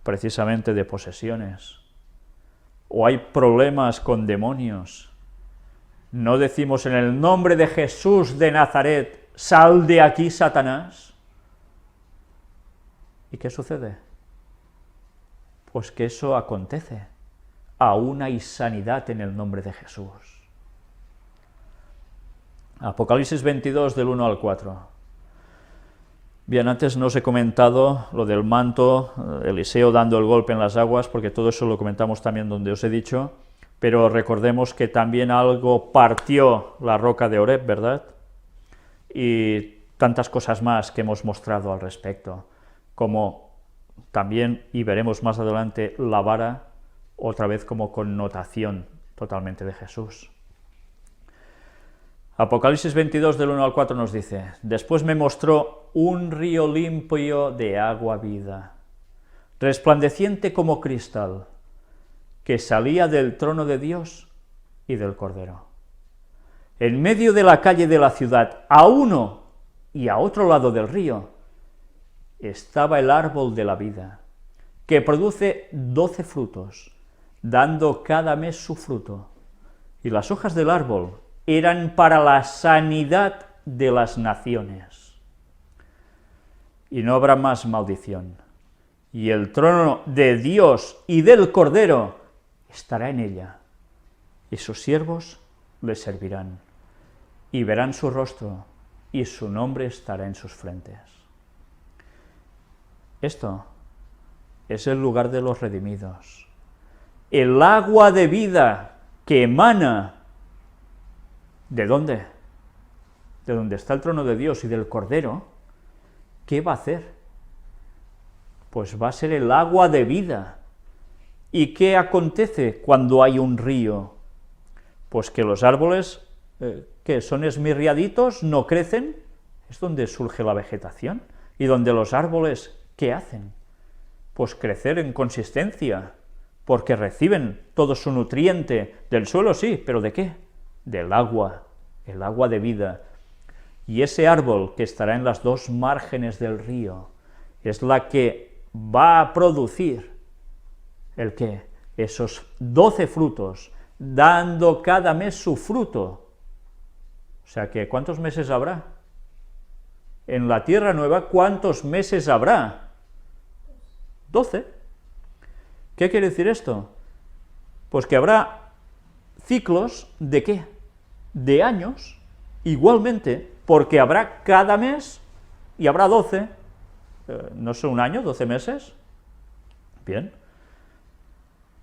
precisamente de posesiones, o hay problemas con demonios, no decimos: en el nombre de Jesús de Nazaret, sal de aquí, Satanás. ¿Y qué sucede? Pues que eso acontece. Aún hay sanidad en el nombre de Jesús. Apocalipsis 22, del 1 al 4. Bien, antes no os he comentado lo del manto, Eliseo dando el golpe en las aguas, porque todo eso lo comentamos también donde os he dicho, pero recordemos que también algo partió la roca de Oreb, ¿verdad? Y tantas cosas más que hemos mostrado al respecto, como también, y veremos más adelante, la vara, otra vez como connotación totalmente de Jesús. Apocalipsis 22, del 1 al 4 nos dice: después me mostró un río limpio de agua vida, resplandeciente como cristal, que salía del trono de Dios y del Cordero. en medio de la calle de la ciudad, a uno y a otro lado del río, estaba el árbol de la vida, que produce 12 frutos, dando cada mes su fruto. Y las hojas del árbol eran para la sanidad de las naciones. Y no habrá más maldición. Y el trono de Dios y del Cordero estará en ella, y sus siervos le servirán, y verán su rostro, y su nombre estará en sus frentes. Esto es el lugar de los redimidos. El agua de vida que emana, ¿de dónde? De donde está el trono de Dios y del Cordero. ¿Qué va a hacer? Pues va a ser el agua de vida. ¿Y qué acontece cuando hay un río? Pues que los árboles, que son esmirriaditos, no crecen, es donde surge la vegetación, y donde los árboles, ¿qué hacen? Pues crecer en consistencia, porque reciben todo su nutriente del suelo, sí, pero ¿de qué? Del agua, el agua de vida. Y ese árbol que estará en las dos márgenes del río es la que va a producir ¿el qué? Esos 12 frutos, dando cada mes su fruto. O sea que, ¿cuántos meses habrá? En la tierra nueva, ¿cuántos meses habrá? 12. ¿Qué quiere decir esto? Pues que habrá ciclos de ¿qué? De años, igualmente, porque habrá cada mes, y habrá 12, no sé, un año, 12 meses. Bien.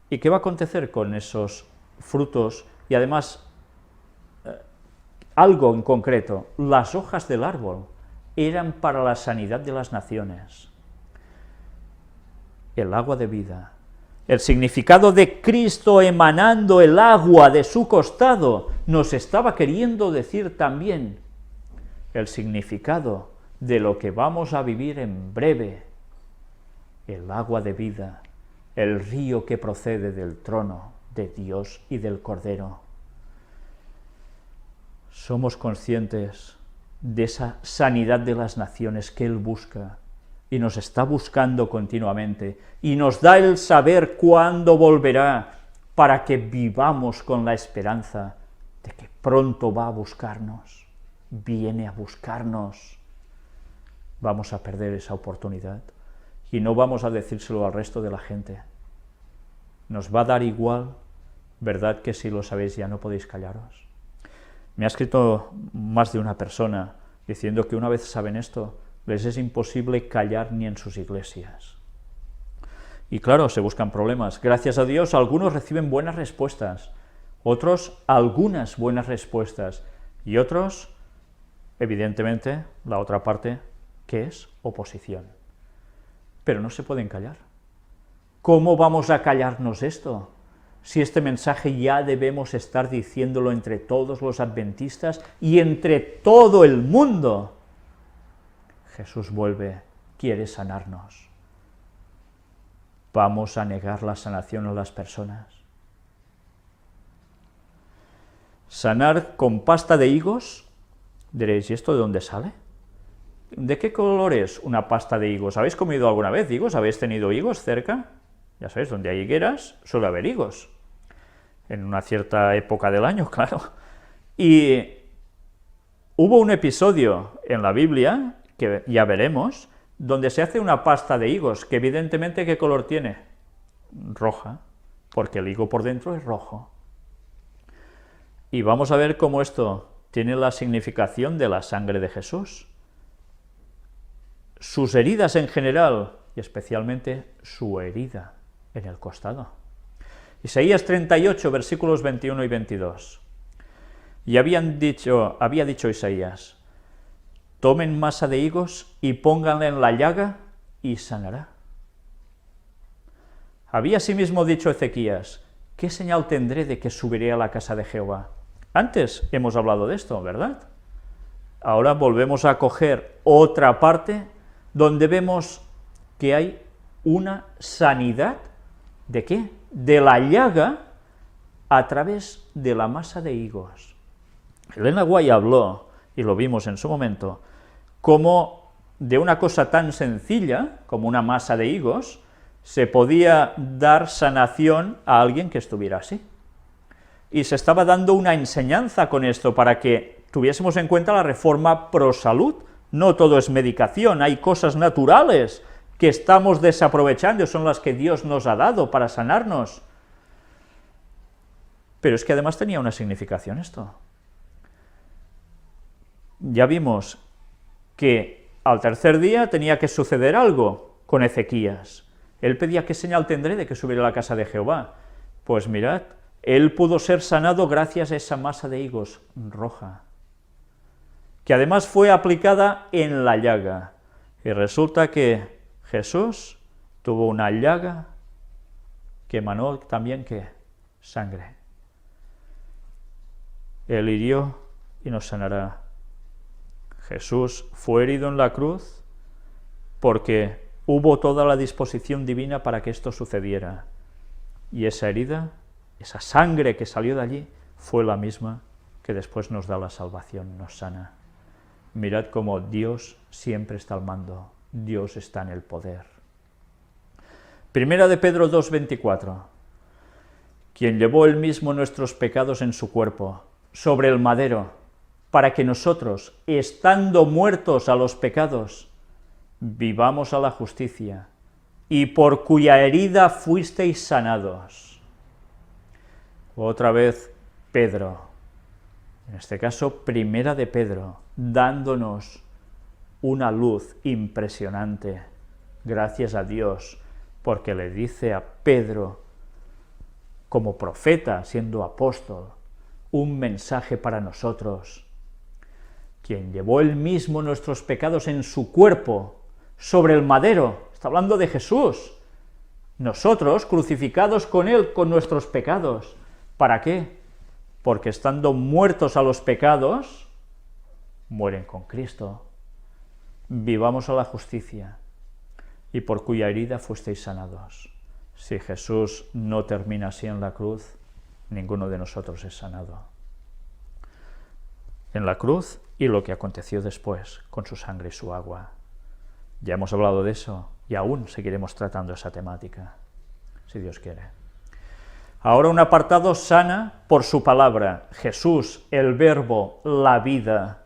¿Y qué va a acontecer con esos frutos? Y además, algo en concreto, las hojas del árbol eran para la sanidad de las naciones. El agua de vida, el significado de Cristo emanando el agua de su costado, nos estaba queriendo decir también el significado de lo que vamos a vivir en breve, el agua de vida, el río que procede del trono de Dios y del Cordero. Somos conscientes de esa sanidad de las naciones que Él busca, y nos está buscando continuamente, y nos da el saber cuándo volverá, para que vivamos con la esperanza de que pronto va a buscarnos, viene a buscarnos. Vamos a perder esa oportunidad, y no vamos a decírselo al resto de la gente. Nos va a dar igual, ¿verdad que si lo sabéis ya no podéis callaros? Me ha escrito más de una persona diciendo que una vez saben esto, les es imposible callar ni en sus iglesias. Y claro, se buscan problemas. Gracias a Dios, algunos reciben buenas respuestas, otros algunas buenas respuestas, y otros, evidentemente, la otra parte, que es oposición. Pero no se pueden callar. ¿Cómo vamos a callarnos esto? Si este mensaje ya debemos estar diciéndolo entre todos los adventistas y entre todo el mundo. Jesús vuelve, quiere sanarnos. ¿Vamos a negar la sanación a las personas? ¿Sanar con pasta de higos? Diréis, ¿y esto de dónde sale? ¿De qué color es una pasta de higos? ¿Habéis comido alguna vez higos? ¿Habéis tenido higos cerca? Ya sabéis, donde hay higueras suele haber higos. En una cierta época del año, claro. Y hubo un episodio en la Biblia, que ya veremos, donde se hace una pasta de higos, que evidentemente, ¿qué color tiene? Roja, porque el higo por dentro es rojo. Y vamos a ver cómo esto tiene la significación de la sangre de Jesús. Sus heridas en general, y especialmente su herida en el costado. Isaías 38, versículos 21 y 22. Y había dicho Isaías, tomen masa de higos y pónganla en la llaga y sanará. Había asimismo dicho Ezequías, ¿qué señal tendré de que subiré a la casa de Jehová? Antes hemos hablado de esto, ¿verdad? Ahora volvemos a coger otra parte donde vemos que hay una sanidad, ¿de qué? De la llaga a través de la masa de higos. Elena White habló, y lo vimos en su momento, como de una cosa tan sencilla como una masa de higos se podía dar sanación a alguien que estuviera así. Y se estaba dando una enseñanza con esto para que tuviésemos en cuenta la reforma pro salud. No todo es medicación, hay cosas naturales que estamos desaprovechando, son las que Dios nos ha dado para sanarnos. Pero es que además tenía una significación esto. Ya vimos que al tercer día tenía que suceder algo con Ezequías. Él pedía: ¿qué señal tendré de que subiré a la casa de Jehová? Pues mirad, él pudo ser sanado gracias a esa masa de higos roja, que además fue aplicada en la llaga. Y resulta que Jesús tuvo una llaga que emanó también, ¿qué? Sangre. Él hirió y nos sanará. Jesús fue herido en la cruz porque hubo toda la disposición divina para que esto sucediera. Y esa herida, esa sangre que salió de allí, fue la misma que después nos da la salvación, nos sana. Mirad cómo Dios siempre está al mando, Dios está en el poder. Primera de Pedro 2:24, quien llevó él mismo nuestros pecados en su cuerpo, sobre el madero, para que nosotros, estando muertos a los pecados, vivamos a la justicia, y por cuya herida fuisteis sanados. Otra vez Pedro, en este caso Primera de Pedro, dándonos una luz impresionante, gracias a Dios, porque le dice a Pedro, como profeta, siendo apóstol, un mensaje para nosotros, quien llevó él mismo nuestros pecados en su cuerpo, sobre el madero, está hablando de Jesús, nosotros crucificados con él, con nuestros pecados. ¿Para qué? Porque estando muertos a los pecados, mueren con Cristo. Vivamos a la justicia, y por cuya herida fuisteis sanados. Si Jesús no termina así en la cruz, ninguno de nosotros es sanado. En la cruz y lo que aconteció después con su sangre y su agua. Ya hemos hablado de eso y aún seguiremos tratando esa temática, si Dios quiere. Ahora un apartado: sana por su palabra. Jesús, el verbo, la vida.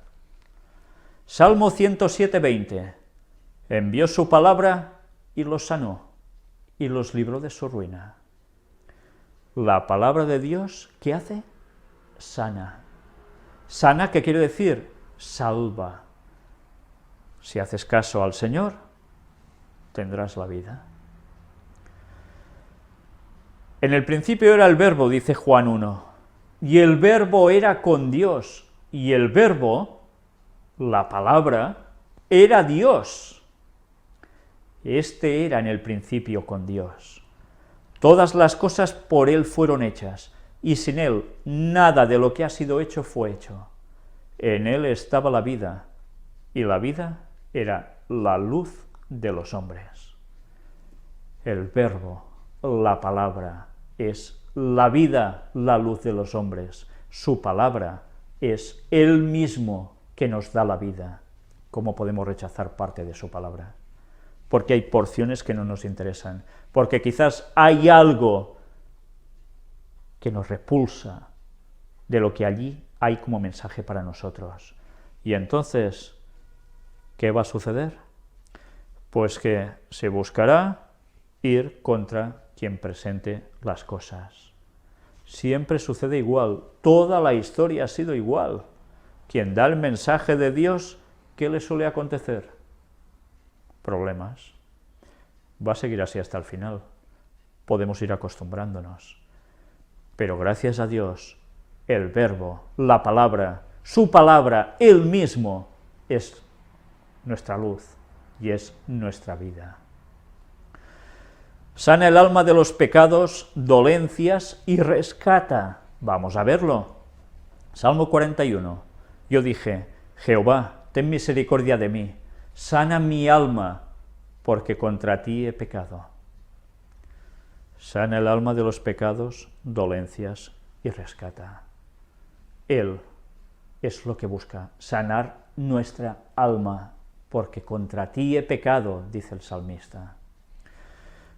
Salmo 107:20. Envió su palabra y los sanó, y los libró de su ruina. La palabra de Dios, ¿qué hace? Sana. Sana, ¿qué quiere decir? Salva. Si haces caso al Señor, tendrás la vida. En el principio era el Verbo, dice Juan 1, y el Verbo era con Dios, y el Verbo, la palabra, era Dios. Este era en el principio con Dios. Todas las cosas por Él fueron hechas, y sin Él nada de lo que ha sido hecho fue hecho. En Él estaba la vida, y la vida era la luz de los hombres. El Verbo, la palabra, es la vida, la luz de los hombres. Su palabra es Él mismo que nos da la vida. ¿Cómo podemos rechazar parte de su palabra? Porque hay porciones que no nos interesan, porque quizás hay algo que nos repulsa de lo que allí hay como mensaje para nosotros. Y entonces, ¿qué va a suceder? Pues que se buscará ir contra quien presente las cosas. Siempre sucede igual, toda la historia ha sido igual. Quien da el mensaje de Dios, ¿qué le suele acontecer? Problemas. Va a seguir así hasta el final. Podemos ir acostumbrándonos. Pero gracias a Dios, el Verbo, la palabra, su palabra, Él mismo, es nuestra luz y es nuestra vida. Sana el alma de los pecados, dolencias y rescata. Vamos a verlo. Salmo 41. Yo dije: Jehová, ten misericordia de mí, sana mi alma, porque contra ti he pecado. Sana el alma de los pecados, dolencias y rescata. Él es lo que busca, sanar nuestra alma, porque contra ti he pecado, dice el salmista.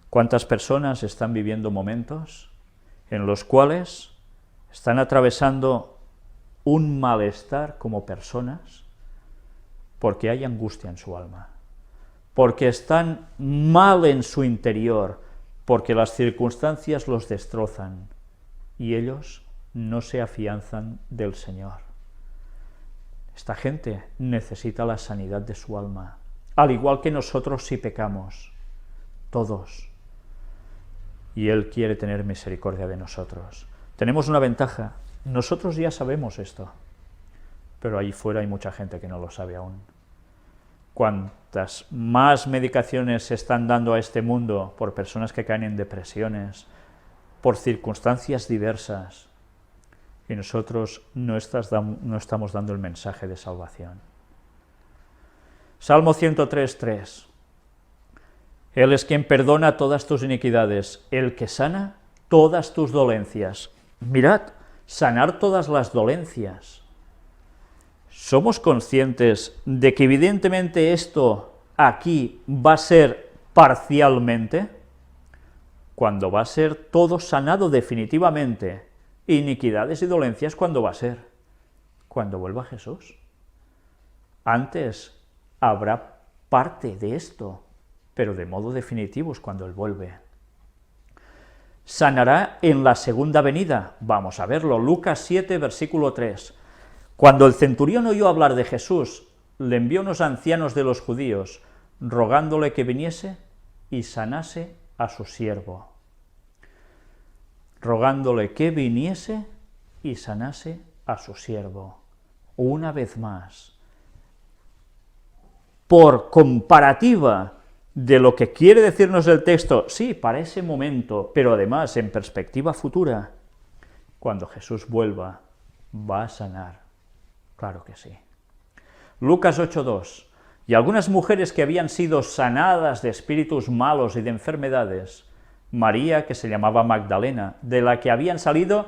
¿Cuántas personas están viviendo momentos en los cuales están atravesando un malestar como personas porque hay angustia en su alma, porque están mal en su interior, porque las circunstancias los destrozan y ellos no se afianzan del Señor? Esta gente necesita la sanidad de su alma, al igual que nosotros si pecamos, todos. Y Él quiere tener misericordia de nosotros. Tenemos una ventaja, nosotros ya sabemos esto, pero ahí fuera hay mucha gente que no lo sabe aún. Cuantas más medicaciones se están dando a este mundo por personas que caen en depresiones, por circunstancias diversas, y nosotros no estamos dando el mensaje de salvación. Salmo 103:3. Él es quien perdona todas tus iniquidades, el que sana todas tus dolencias. Mirad, sanar todas las dolencias. ¿Somos conscientes de que evidentemente esto aquí va a ser parcialmente? Cuando va a ser todo sanado definitivamente, iniquidades y dolencias, ¿cuándo va a ser? Cuando vuelva Jesús. Antes habrá parte de esto, pero de modo definitivo es cuando Él vuelve. Sanará en la segunda venida. Vamos a verlo, Lucas 7, versículo 3. Cuando el centurión oyó hablar de Jesús, le envió unos ancianos de los judíos, rogándole que viniese y sanase a su siervo. Rogándole que viniese y sanase a su siervo. Una vez más, por comparativa de lo que quiere decirnos el texto, sí, para ese momento, pero además en perspectiva futura, cuando Jesús vuelva, va a sanar. Claro que sí. Lucas 8:2. Y algunas mujeres que habían sido sanadas de espíritus malos y de enfermedades, María, que se llamaba Magdalena, de la que habían salido,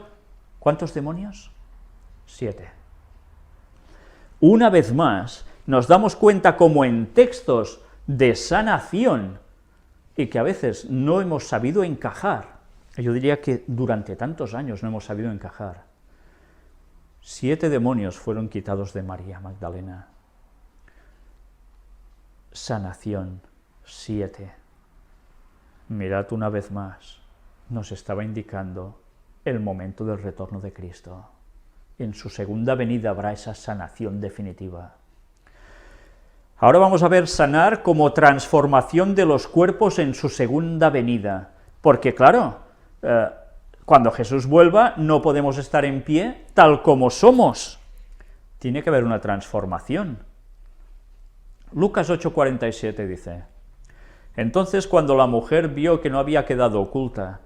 ¿cuántos demonios? 7. Una vez más, nos damos cuenta como en textos de sanación, y que a veces no hemos sabido encajar, yo diría que durante tantos años no hemos sabido encajar, 7 demonios fueron quitados de María Magdalena. Sanación, 7. Mirad una vez más, nos estaba indicando el momento del retorno de Cristo. En su segunda venida habrá esa sanación definitiva. Ahora vamos a ver sanar como transformación de los cuerpos en su segunda venida, porque claro, cuando Jesús vuelva no podemos estar en pie tal como somos, tiene que haber una transformación. Lucas 8:47 dice: entonces cuando la mujer vio que no había quedado oculta,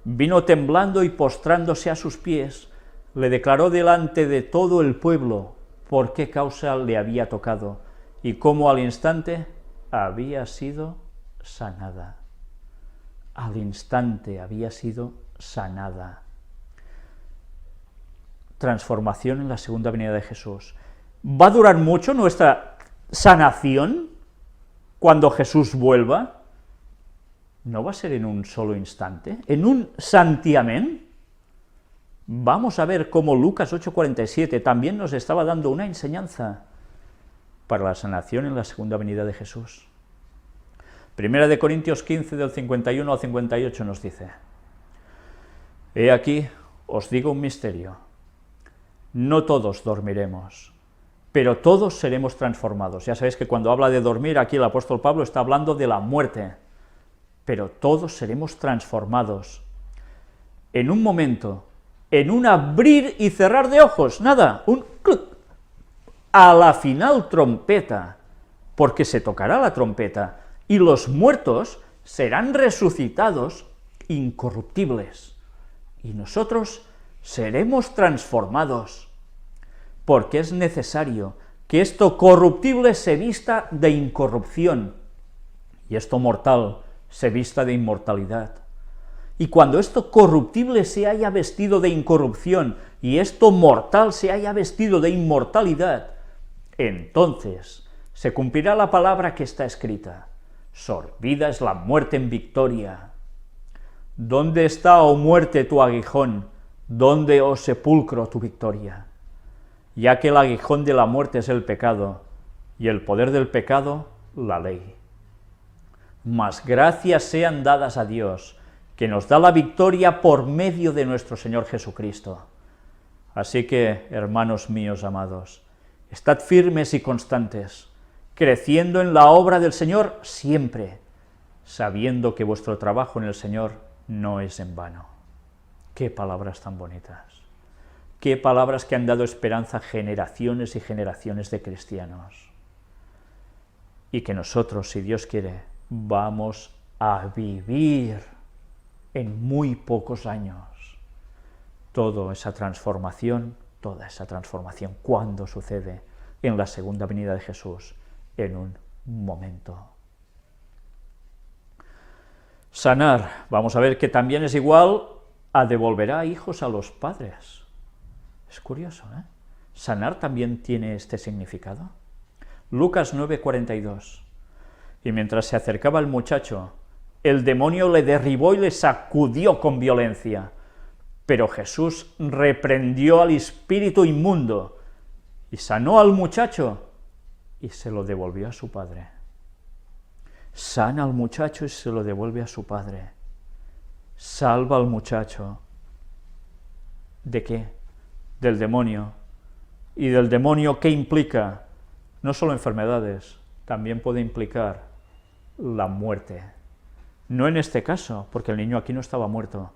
vino temblando y postrándose a sus pies, le declaró delante de todo el pueblo por qué causa le había tocado, y cómo al instante había sido sanada. Al instante había sido sanada. Transformación en la segunda venida de Jesús. ¿Va a durar mucho nuestra sanación cuando Jesús vuelva? ¿No va a ser en un solo instante? ¿En un santiamén? Vamos a ver cómo Lucas 8:47 también nos estaba dando una enseñanza para la sanación en la segunda venida de Jesús. Primera de Corintios 15, del 51 al 58 nos dice: he aquí, os digo un misterio, no todos dormiremos, pero todos seremos transformados. Ya sabéis que cuando habla de dormir, aquí el apóstol Pablo está hablando de la muerte, pero todos seremos transformados. En un momento, en un abrir y cerrar de ojos, nada, un cluc, a la final trompeta, porque se tocará la trompeta, y los muertos serán resucitados incorruptibles, y nosotros seremos transformados, porque es necesario que esto corruptible se vista de incorrupción, y esto mortal se vista de inmortalidad. Y cuando esto corruptible se haya vestido de incorrupción, y esto mortal se haya vestido de inmortalidad, entonces se cumplirá la palabra que está escrita: sorbida es la muerte en victoria. ¿Dónde está, oh muerte, tu aguijón? ¿Dónde, oh sepulcro, tu victoria? Ya que el aguijón de la muerte es el pecado, y el poder del pecado, la ley. Mas gracias sean dadas a Dios, que nos da la victoria por medio de nuestro Señor Jesucristo. Así que, hermanos míos amados, estad firmes y constantes, creciendo en la obra del Señor siempre, sabiendo que vuestro trabajo en el Señor no es en vano. ¡Qué palabras tan bonitas! ¡Qué palabras que han dado esperanza a generaciones y generaciones de cristianos! Y que nosotros, si Dios quiere, vamos a vivir en muy pocos años toda esa transformación, ¿cuándo sucede? En la segunda venida de Jesús, en un momento. Sanar, vamos a ver que también es igual a devolverá hijos a los padres. Es curioso, ¿eh? Sanar también tiene este significado. Lucas 9:42. Y mientras se acercaba el muchacho, el demonio le derribó y le sacudió con violencia. Pero Jesús reprendió al espíritu inmundo y sanó al muchacho y se lo devolvió a su padre. Sana al muchacho y se lo devuelve a su padre. Salva al muchacho. ¿De qué? Del demonio. ¿Y del demonio qué implica? No solo enfermedades, también puede implicar la muerte. No en este caso, porque el niño aquí no estaba muerto.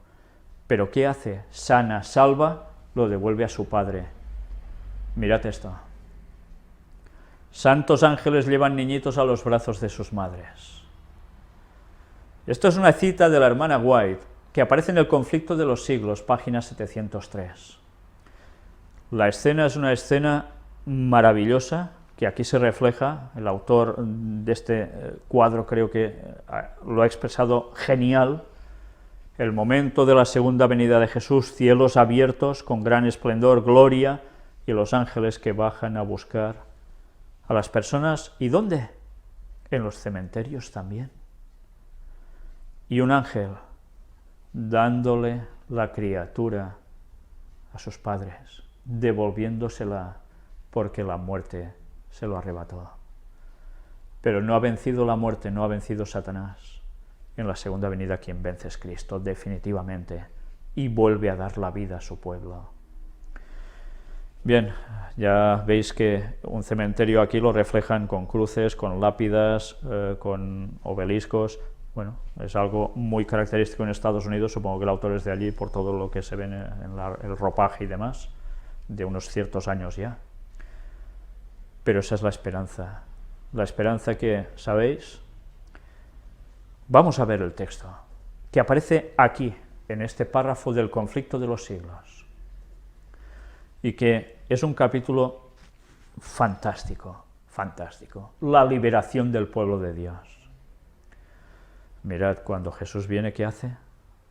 Pero ¿qué hace? Sana, salva, lo devuelve a su padre. Mirad esto. Santos ángeles llevan niñitos a los brazos de sus madres. Esto es una cita de la hermana White, que aparece en El conflicto de los siglos, página 703. La escena es una escena maravillosa, que aquí se refleja. El autor de este cuadro creo que lo ha expresado genial. El momento de la segunda venida de Jesús, cielos abiertos con gran esplendor, gloria, y los ángeles que bajan a buscar a las personas. ¿Y dónde? En los cementerios también. Y un ángel dándole la criatura a sus padres, devolviéndosela porque la muerte se lo arrebató. Pero no ha vencido la muerte, no ha vencido Satanás. En la segunda venida quien vence es Cristo, definitivamente, y vuelve a dar la vida a su pueblo. Bien, ya veis que un cementerio aquí lo reflejan con cruces, con lápidas, con obeliscos. Bueno, es algo muy característico en Estados Unidos, supongo que el autor es de allí por todo lo que se ve en el ropaje y demás, de unos ciertos años ya. Pero esa es la esperanza que, ¿sabéis? Vamos a ver el texto, que aparece aquí, en este párrafo del conflicto de los siglos, y que es un capítulo fantástico, la liberación del pueblo de Dios. Mirad, cuando Jesús viene, ¿qué hace?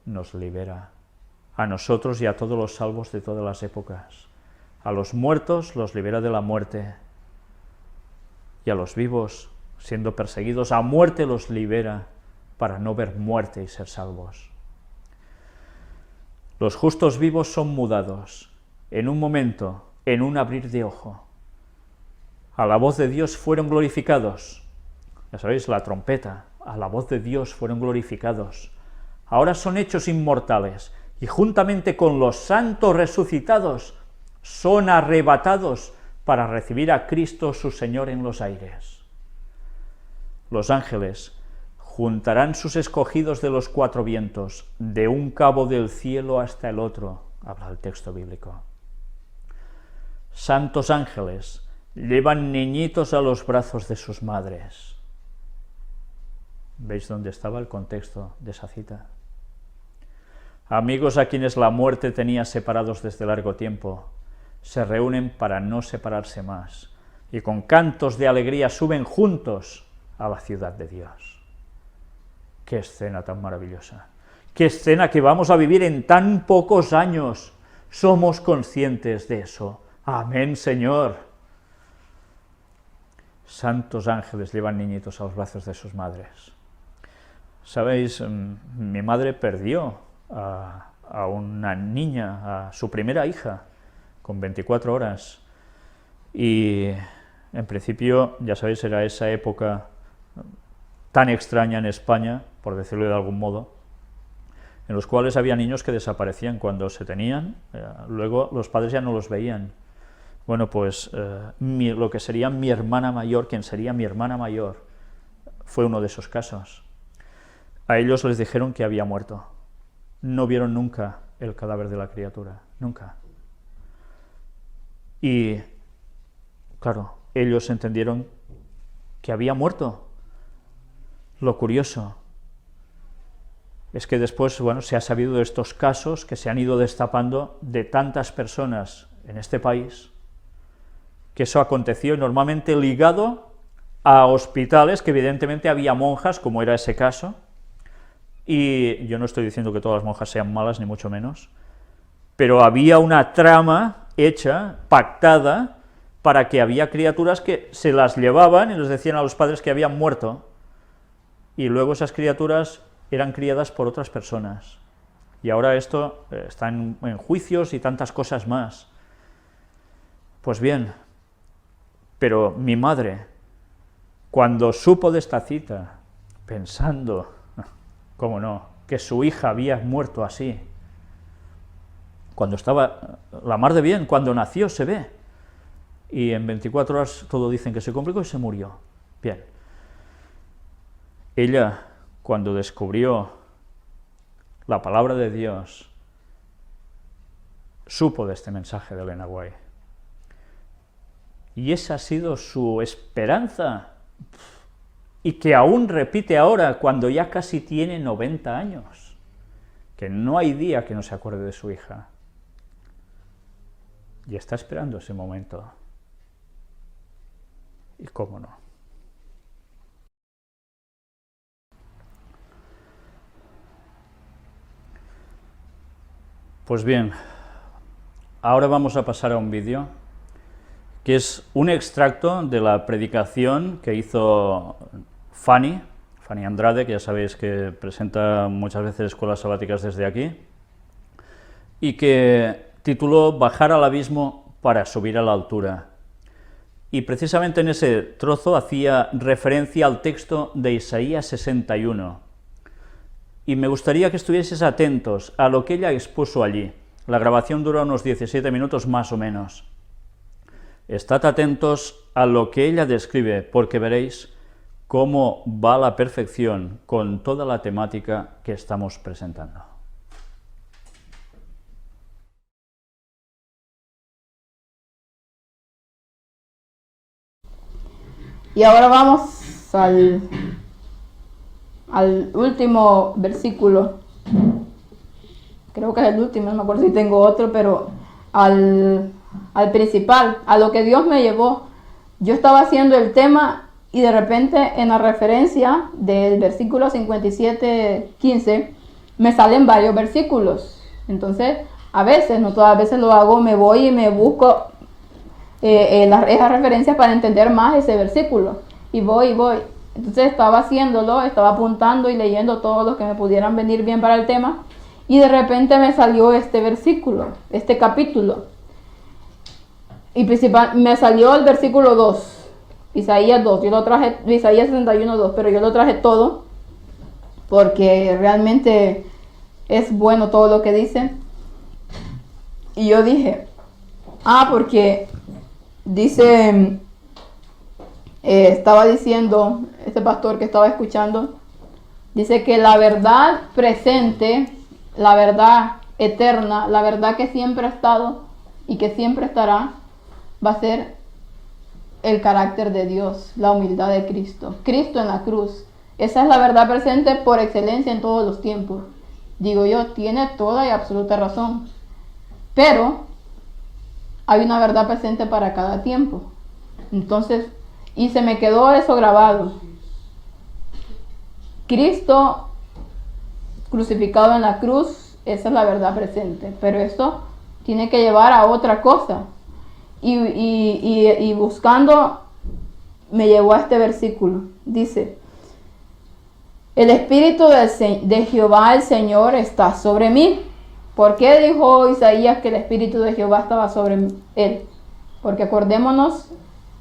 Nos libera, a nosotros y a todos los salvos de todas las épocas. A los muertos los libera de la muerte, y a los vivos, siendo perseguidos a muerte, los libera para no ver muerte y ser salvos. Los justos vivos son mudados, en un momento, en un abrir de ojo. A la voz de Dios fueron glorificados. Ya sabéis, la trompeta, a la voz de Dios fueron glorificados. Ahora son hechos inmortales, y juntamente con los santos resucitados, son arrebatados para recibir a Cristo su Señor en los aires. Los ángeles juntarán sus escogidos de los cuatro vientos, de un cabo del cielo hasta el otro, habla el texto bíblico. Santos ángeles llevan niñitos a los brazos de sus madres. ¿Veis dónde estaba el contexto de esa cita? Amigos a quienes la muerte tenía separados desde largo tiempo, se reúnen para no separarse más, y con cantos de alegría suben juntos a la ciudad de Dios. ¡Qué escena tan maravillosa! ¡Qué escena que vamos a vivir en tan pocos años! somos conscientes de eso. Amén, Señor. Santos ángeles llevan niñitos a los brazos de sus madres. Sabéis, mi madre perdió a una niña, a su primera hija, con 24 horas. Y en principio, ya sabéis, era esa época tan extraña en España, por decirlo de algún modo, en los cuales había niños que desaparecían cuando se tenían, luego los padres ya no los veían. Bueno, pues lo que sería mi hermana mayor, quien sería mi hermana mayor, fue uno de esos casos. A ellos les dijeron que había muerto. No vieron nunca el cadáver de la criatura, nunca. Y, claro, ellos entendieron que había muerto. Lo curioso es que después, bueno, se ha sabido de estos casos que se han ido destapando de tantas personas en este país, que eso aconteció normalmente ligado a hospitales, que evidentemente había monjas, como era ese caso, y yo no estoy diciendo que todas las monjas sean malas, ni mucho menos, pero había una trama hecha, pactada, para que había criaturas que se las llevaban y les decían a los padres que habían muerto, y luego esas criaturas eran criadas por otras personas. Y ahora esto está en juicios y tantas cosas más. Pues bien, pero mi madre, cuando supo de esta cita, pensando, cómo no, que su hija había muerto así, cuando estaba la mar de bien, cuando nació se ve, y en 24 horas todo dicen que se complicó y se murió. Bien, ella, cuando descubrió la palabra de Dios, supo de este mensaje de Elena White. Y esa ha sido su esperanza, y que aún repite ahora, cuando ya casi tiene 90 años, que no hay día que no se acuerde de su hija. Y está esperando ese momento. ¿Y cómo no? Pues bien, ahora vamos a pasar a un vídeo que es un extracto de la predicación que hizo Fanny Andrade, que ya sabéis que presenta muchas veces escuelas sabáticas desde aquí, y que tituló Bajar al abismo para subir a la altura. Y precisamente en ese trozo hacía referencia al texto de Isaías 61. Y me gustaría que estuvieseis atentos a lo que ella expuso allí. La grabación dura unos 17 minutos más o menos. Estad atentos a lo que ella describe, porque veréis cómo va a la perfección con toda la temática que estamos presentando. Y ahora vamos al último versículo. Creo que es el último, no me acuerdo si tengo otro, pero al principal, a lo que Dios me llevó. Yo estaba haciendo el tema y de repente en la referencia del versículo 57:15 me salen varios versículos. Entonces, a veces, no todas las veces lo hago, me voy y me busco esas referencias para entender más ese versículo. Y voy. Entonces estaba haciéndolo, estaba apuntando y leyendo todos los que me pudieran venir bien para el tema. Y de repente me salió este versículo, este capítulo. Y me salió el versículo 2, Isaías 2. Yo lo traje, Isaías 61:2, pero yo lo traje todo porque realmente es bueno todo lo que dice. Y yo dije, porque dice, estaba diciendo este pastor que estaba escuchando, dice que la verdad presente, la verdad eterna, la verdad que siempre ha estado y que siempre estará, va a ser el carácter de Dios, la humildad de Cristo. Cristo en la cruz. Esa es la verdad presente por excelencia en todos los tiempos. Digo yo, tiene toda y absoluta razón. Pero hay una verdad presente para cada tiempo. Entonces, y se me quedó eso grabado. Cristo crucificado en la cruz, esa es la verdad presente. Pero esto tiene que llevar a otra cosa. Y buscando, me llevó a este versículo. Dice, el Espíritu de Jehová el Señor está sobre mí. ¿Por qué dijo Isaías que el Espíritu de Jehová estaba sobre él? Porque acordémonos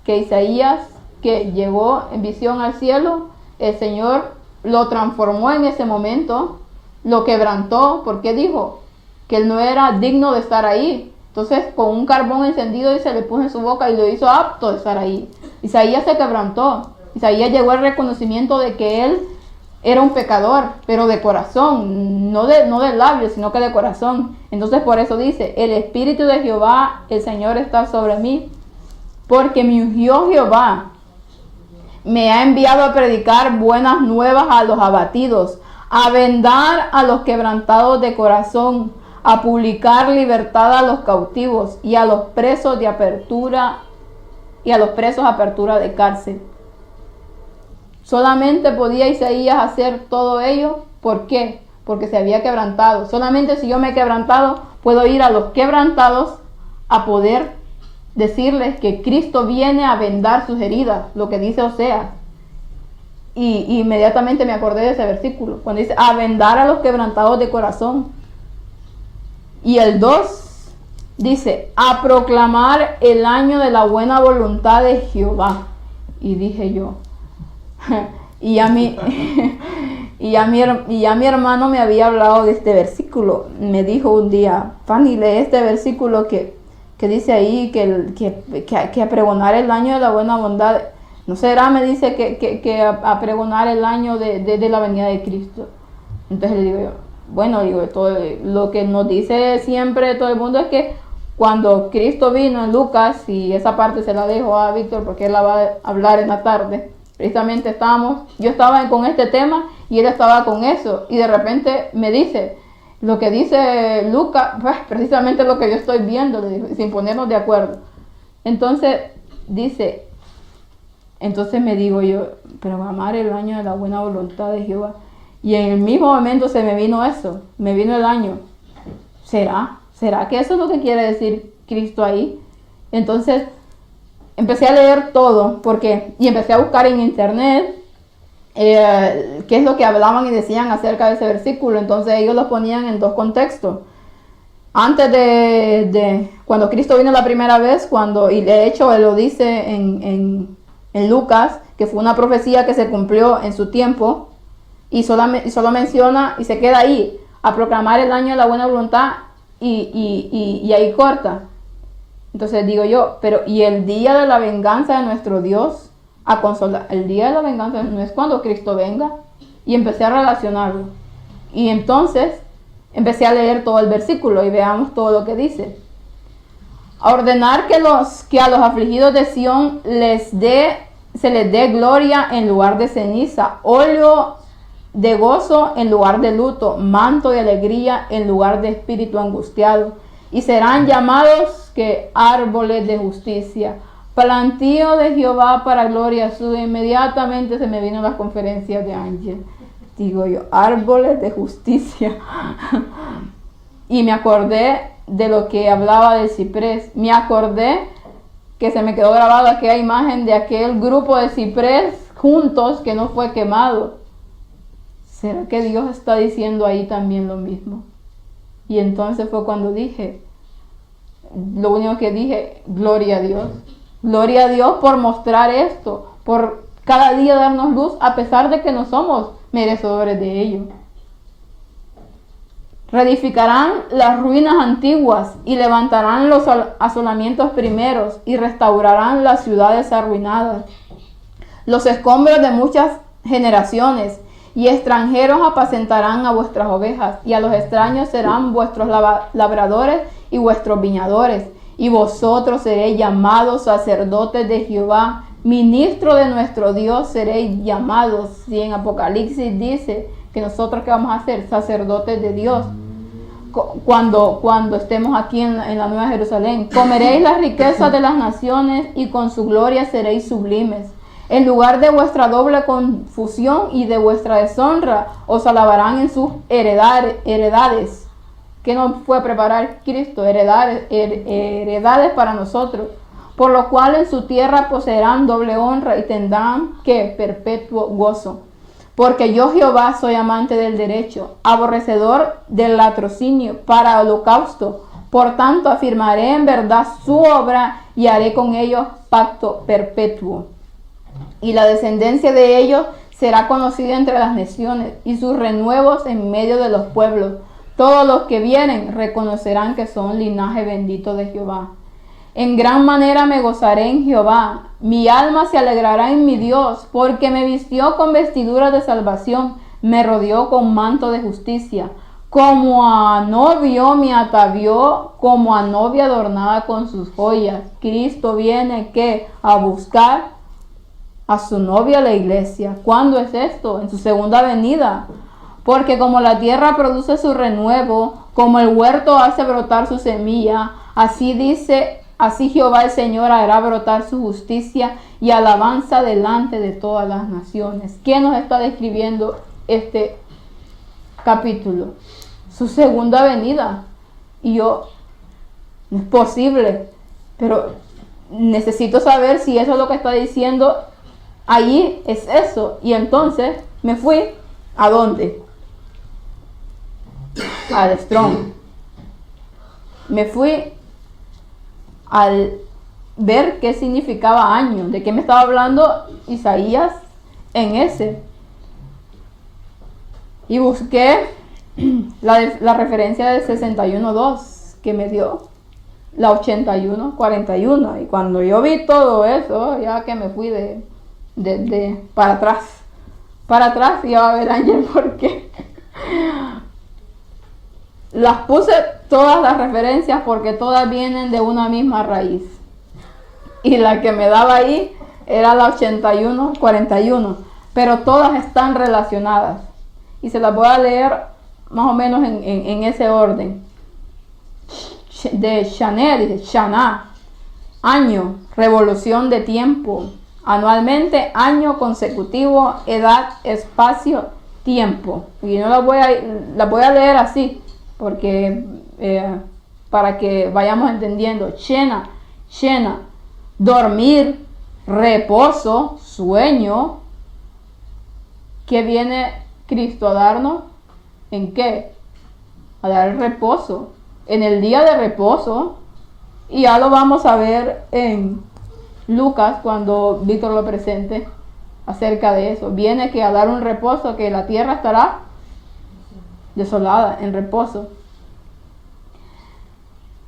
que Isaías, que llegó en visión al cielo, el Señor lo transformó en ese momento, lo quebrantó, porque dijo que él no era digno de estar ahí. Entonces con un carbón encendido y se le puso en su boca y lo hizo apto de estar ahí. Isaías se quebrantó. Isaías llegó al reconocimiento de que él era un pecador, pero de corazón, no de labios, sino que de corazón. Entonces por eso dice, el Espíritu de Jehová, el Señor está sobre mí, porque me ungió Jehová. Me ha enviado a predicar buenas nuevas a los abatidos, a vendar a los quebrantados de corazón, a publicar libertad a los cautivos y a los presos de apertura de cárcel. Solamente podía Isaías hacer todo ello. ¿Por qué? Porque se había quebrantado. Solamente si yo me he quebrantado, puedo ir a los quebrantados a poder decirles que Cristo viene a vendar sus heridas, lo que dice Oseas. Y inmediatamente me acordé de ese versículo, cuando dice a vendar a los quebrantados de corazón. Y el 2 dice, a proclamar el año de la buena voluntad de Jehová. Y dije yo, y a mi hermano me había hablado de este versículo. Me dijo un día, Fanny, lee este versículo que dice ahí que a pregonar el año de la buena bondad. ¿No será? Me dice que a pregonar el año de la venida de Cristo. Entonces le digo yo, bueno, digo, todo lo que nos dice siempre todo el mundo es que cuando Cristo vino en Lucas, y esa parte se la dejo a Víctor porque él la va a hablar en la tarde. Precisamente yo estaba con este tema y él estaba con eso, y de repente me dice, lo que dice Lucas, pues precisamente lo que yo estoy viendo, le digo, sin ponernos de acuerdo. Entonces me digo yo, pero amar el año de la buena voluntad de Jehová. Y en el mismo momento se me vino eso, me vino el año. ¿Será que eso es lo que quiere decir Cristo ahí? Entonces empecé a leer todo, y empecé a buscar en internet qué es lo que hablaban y decían acerca de ese versículo. Entonces ellos lo ponían en dos contextos. Antes de cuando Cristo vino la primera vez, y de hecho él lo dice en Lucas, que fue una profecía que se cumplió en su tiempo, y solo menciona y se queda ahí, a proclamar el año de la buena voluntad, y ahí corta. Entonces digo yo, pero ¿y el día de la venganza de nuestro Dios? A consolar. El día de la venganza no es cuando Cristo venga. Y empecé a relacionarlo. Y entonces empecé a leer todo el versículo y veamos todo lo que dice. A ordenar que a los afligidos de Sión se les dé gloria en lugar de ceniza, óleo de gozo en lugar de luto, manto de alegría en lugar de espíritu angustiado. Y serán llamados que árboles de justicia, plantío de Jehová para gloria suya. Inmediatamente se me vino las conferencias de Ángel. Digo yo, árboles de justicia. Y me acordé de lo que hablaba del ciprés. Me acordé que se me quedó grabada aquella imagen de aquel grupo de ciprés juntos que no fue quemado. ¿Será que Dios está diciendo ahí también lo mismo? Y entonces fue cuando lo único que dije, gloria a Dios. Gloria a Dios por mostrar esto, por cada día darnos luz, a pesar de que no somos merecedores de ello. Reedificarán las ruinas antiguas y levantarán los asolamientos primeros y restaurarán las ciudades arruinadas. Los escombros de muchas generaciones y extranjeros apacentarán a vuestras ovejas, y a los extraños serán vuestros labradores y vuestros viñadores, y vosotros seréis llamados sacerdotes de Jehová, ministro de nuestro Dios seréis llamados. Y en Apocalipsis dice que nosotros, ¿qué vamos a hacer? Sacerdotes de Dios. Cuando estemos aquí en la Nueva Jerusalén, comeréis las riquezas de las naciones y con su gloria seréis sublimes. En lugar de vuestra doble confusión y de vuestra deshonra, os alabarán en sus heredades. ¿Qué nos fue a preparar Cristo? Heredades para nosotros. Por lo cual en su tierra poseerán doble honra y tendrán que perpetuo gozo. Porque yo Jehová soy amante del derecho, aborrecedor del latrocinio para holocausto. Por tanto afirmaré en verdad su obra y haré con ellos pacto perpetuo. Y la descendencia de ellos será conocida entre las naciones y sus renuevos en medio de los pueblos. Todos los que vienen reconocerán que son linaje bendito de Jehová. En gran manera me gozaré en Jehová. Mi alma se alegrará en mi Dios, porque me vistió con vestiduras de salvación, me rodeó con manto de justicia. Como a novio me atavió, como a novia adornada con sus joyas. Cristo viene ¿qué? A buscar a su novia, la iglesia. ¿Cuándo es esto? En su segunda venida. Porque como la tierra produce su renuevo, como el huerto hace brotar su semilla, así Jehová el Señor hará brotar su justicia y alabanza delante de todas las naciones. ¿Qué nos está describiendo este capítulo? Su segunda venida. Y no es posible, pero necesito saber si eso es lo que está diciendo. Allí es eso. Y entonces me fui, ¿a dónde? Al Strong. Me fui al ver qué significaba año, de qué me estaba hablando Isaías en ese. Y busqué la referencia del 61.2 que me dio, la 81.41. Y cuando yo vi todo eso, ya que me fui de para atrás, y ya va a ver Ángel por qué. Las puse todas las referencias porque todas vienen de una misma raíz. Y la que me daba ahí era la 81.41. Pero todas están relacionadas. Y se las voy a leer más o menos en ese orden. De Chanel, dice Shana, año, revolución de tiempo. Anualmente, año consecutivo, edad, espacio, tiempo. Y no las voy a leer así, porque para que vayamos entendiendo. Shena, dormir, reposo, sueño. ¿Qué viene Cristo a darnos? ¿En qué? A dar el reposo. En el día de reposo. Y ya lo vamos a ver en Lucas cuando Víctor lo presente acerca de eso. Viene que a dar un reposo, que la tierra estará desolada, en reposo.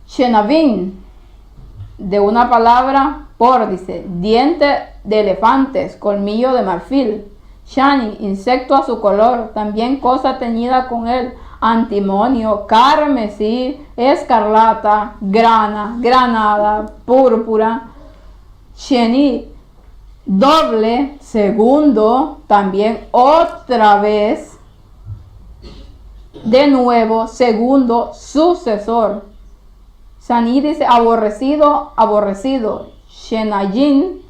Shenavin, de una palabra por, dice, diente de elefantes, colmillo de marfil. Shani, insecto a su color, también cosa teñida con él, antimonio, carmesí, escarlata, granada, púrpura. Sheni, doble, segundo, también otra vez, de nuevo, segundo, sucesor. Shani dice aborrecido. Shenayin,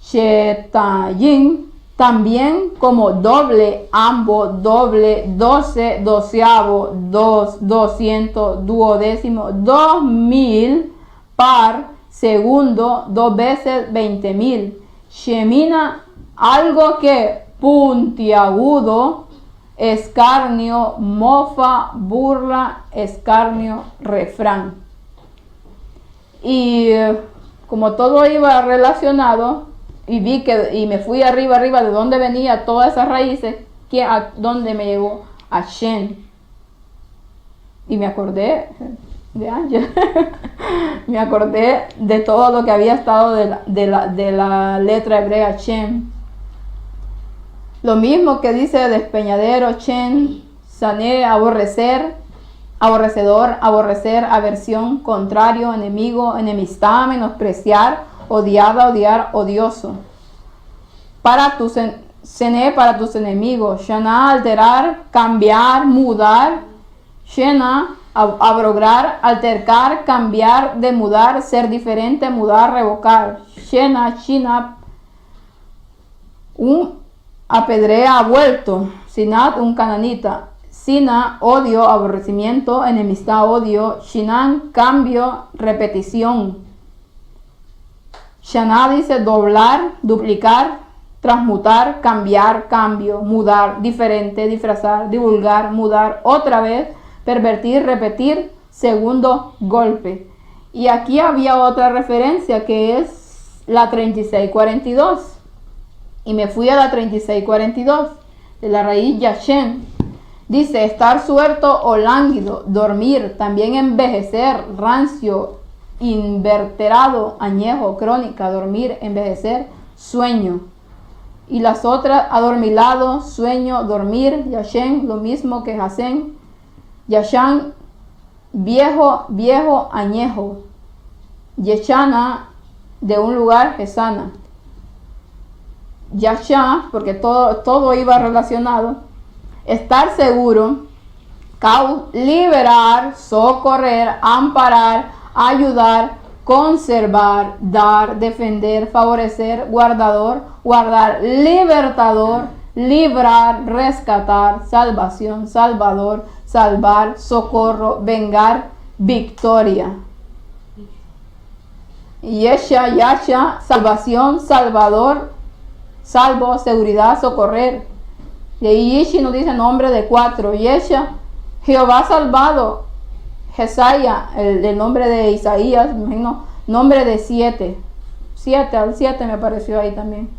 Shetayin, también como doble, ambos, doble, 12, doceavo, 200, duodécimo, 2000, par, segundo, 2 veces 20,000. Shemina, algo que puntiagudo, escarnio, mofa, burla, escarnio, refrán. Y como todo iba relacionado, y vi que, y me fui arriba de donde venía todas esas raíces, que a donde me llegó, a Shen. Y me acordé de Ángel. Me acordé de todo lo que había estado de la letra hebrea Shen. Lo mismo que dice despeñadero, Shen, Sané, aborrecer, aborrecedor, aborrecer, aversión, contrario, enemigo, enemistad, menospreciar, odiada, odiar, odioso. Para tus para tus enemigos. Shana, alterar, cambiar, mudar. Shena, abrograr, altercar, cambiar, demudar, ser diferente, mudar, revocar. Shena, Shina, un apedrea vuelto. Sinat, un cananita. Sina, odio, aborrecimiento, enemistad, odio. Shinan, cambio, repetición. Shana dice doblar, duplicar, transmutar, cambiar, cambio, mudar, diferente, disfrazar, divulgar, mudar, otra vez, pervertir, repetir, segundo golpe. Y aquí había otra referencia que es la 3642. Y me fui a la 3642 de la raíz Yashen. Dice estar suelto o lánguido, dormir, también envejecer, rancio, inverterado, añejo, crónica, dormir, envejecer, sueño. Y las otras, adormilado, sueño, dormir, Yashen, lo mismo que Hasen. Yashan, viejo, viejo, añejo. Yeshana, de un lugar, Gesana. Yasha, porque todo iba relacionado. Estar seguro, liberar, socorrer, amparar, ayudar, conservar, dar, defender, favorecer, guardador, guardar, libertador, librar, rescatar, salvación, salvador, salvar, socorro, vengar, victoria. Yesha, Yasha, salvación, salvador, salvo, seguridad, socorrer. Y ahí Yishi nos dice nombre de 4. Yesha, Jehová salvado. Jesaya, el nombre de Isaías, me imagino, nombre de 7. 7, al 7 me apareció ahí también.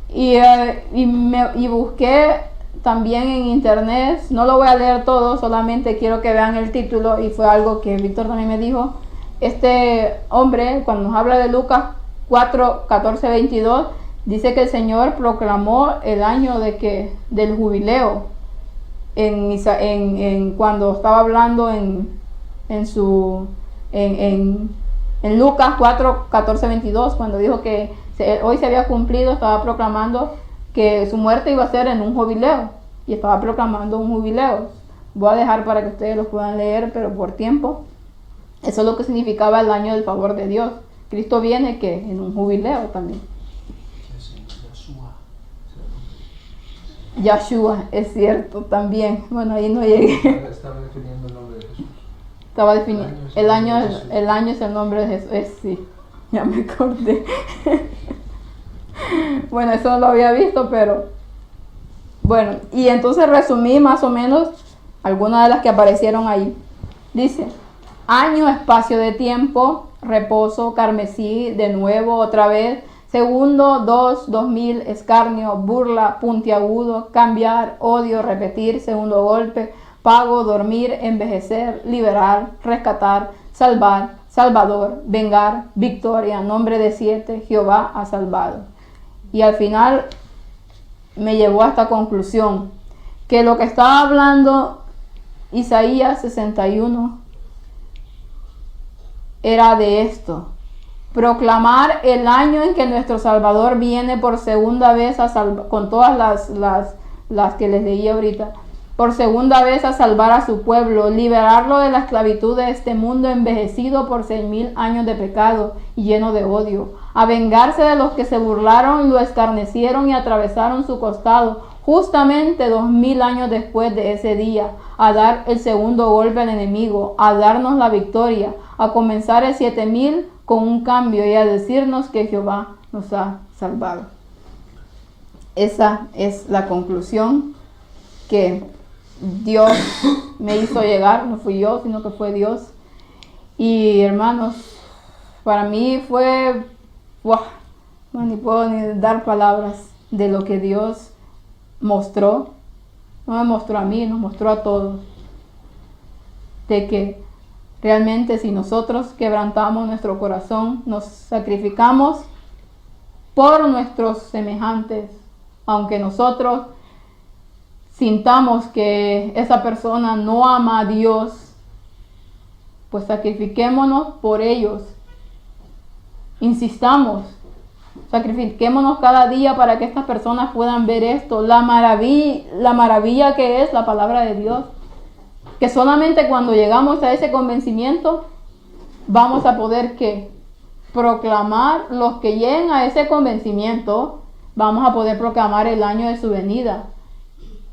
Y busqué también en internet, no lo voy a leer todo, solamente quiero que vean el título, y fue algo que Víctor también me dijo. Este hombre, cuando nos habla de Lucas 4, 14, 22, dice que el Señor proclamó el año del jubileo cuando estaba hablando en Lucas 4, 14, 22, cuando dijo que hoy se había cumplido, estaba proclamando que su muerte iba a ser en un jubileo, y estaba proclamando un jubileo. Voy a dejar para que ustedes lo puedan leer, pero por tiempo, eso es lo que significaba el año del favor de Dios. Cristo viene que en un jubileo también. Yahshua, es cierto, también. Bueno, ahí no llegué. Estaba definiendo el nombre de Jesús. Estaba definiendo. El año es el nombre de Jesús. Sí, ya me acordé. Bueno, eso no lo había visto, pero bueno. Y entonces resumí más o menos algunas de las que aparecieron ahí. Dice, año, espacio de tiempo, reposo, carmesí, de nuevo, otra vez. Segundo, 2000, escarnio, burla, puntiagudo, cambiar, odio, repetir, segundo golpe, pago, dormir, envejecer, liberar, rescatar, salvar, salvador, vengar, victoria, nombre de 7, Jehová ha salvado. Y al final me llevó a esta conclusión, que lo que estaba hablando Isaías 61 era de esto. Proclamar el año en que nuestro Salvador viene por segunda vez con todas las que les leí ahorita, por segunda vez a salvar a su pueblo, liberarlo de la esclavitud de este mundo envejecido por 6000 años de pecado y lleno de odio, a vengarse de los que se burlaron, lo escarnecieron y atravesaron su costado, justamente 2000 años después de ese día, a dar el segundo golpe al enemigo, a darnos la victoria, a comenzar el 7000 con un cambio y a decirnos que Jehová nos ha salvado. Esa es la conclusión que Dios me hizo llegar. No fui yo, sino que fue Dios. Y hermanos, para mí fue, no ni puedo ni dar palabras de lo que Dios mostró. No me mostró a mí, nos mostró a todos. De que realmente si nosotros quebrantamos nuestro corazón, nos sacrificamos por nuestros semejantes, aunque nosotros sintamos que esa persona no ama a Dios, pues sacrifiquémonos por ellos. Insistamos, sacrifiquémonos cada día para que estas personas puedan ver esto, la maravilla que es la palabra de Dios. Que solamente cuando llegamos a ese convencimiento vamos a poder proclamar, los que lleguen a ese convencimiento, vamos a poder proclamar el año de su venida.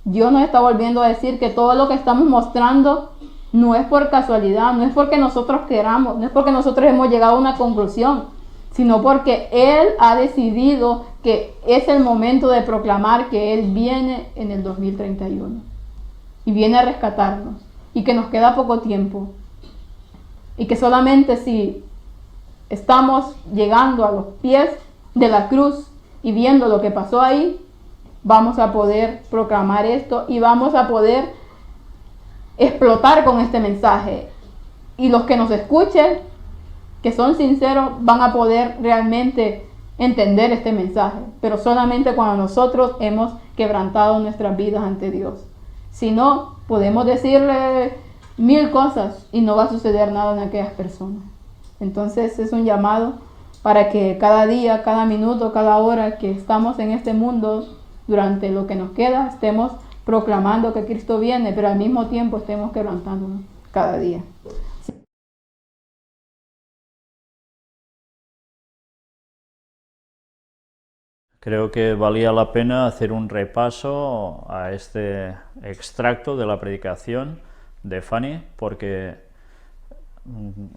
Dios nos está volviendo a decir que todo lo que estamos mostrando no es por casualidad, no es porque nosotros queramos, no es porque nosotros hemos llegado a una conclusión, sino porque Él ha decidido que es el momento de proclamar que Él viene en el 2031 y viene a rescatarnos y que nos queda poco tiempo y que solamente si estamos llegando a los pies de la cruz y viendo lo que pasó ahí, vamos a poder proclamar esto y vamos a poder explotar con este mensaje. Y los que nos escuchen, que son sinceros, van a poder realmente entender este mensaje. Pero solamente cuando nosotros hemos quebrantado nuestras vidas ante Dios. Si no, podemos decirle 1000 cosas y no va a suceder nada en aquellas personas. Entonces es un llamado para que cada día, cada minuto, cada hora que estamos en este mundo, durante lo que nos queda, estemos proclamando que Cristo viene, pero al mismo tiempo estemos quebrantándonos cada día. Creo que valía la pena hacer un repaso a este extracto de la predicación de Fanny, porque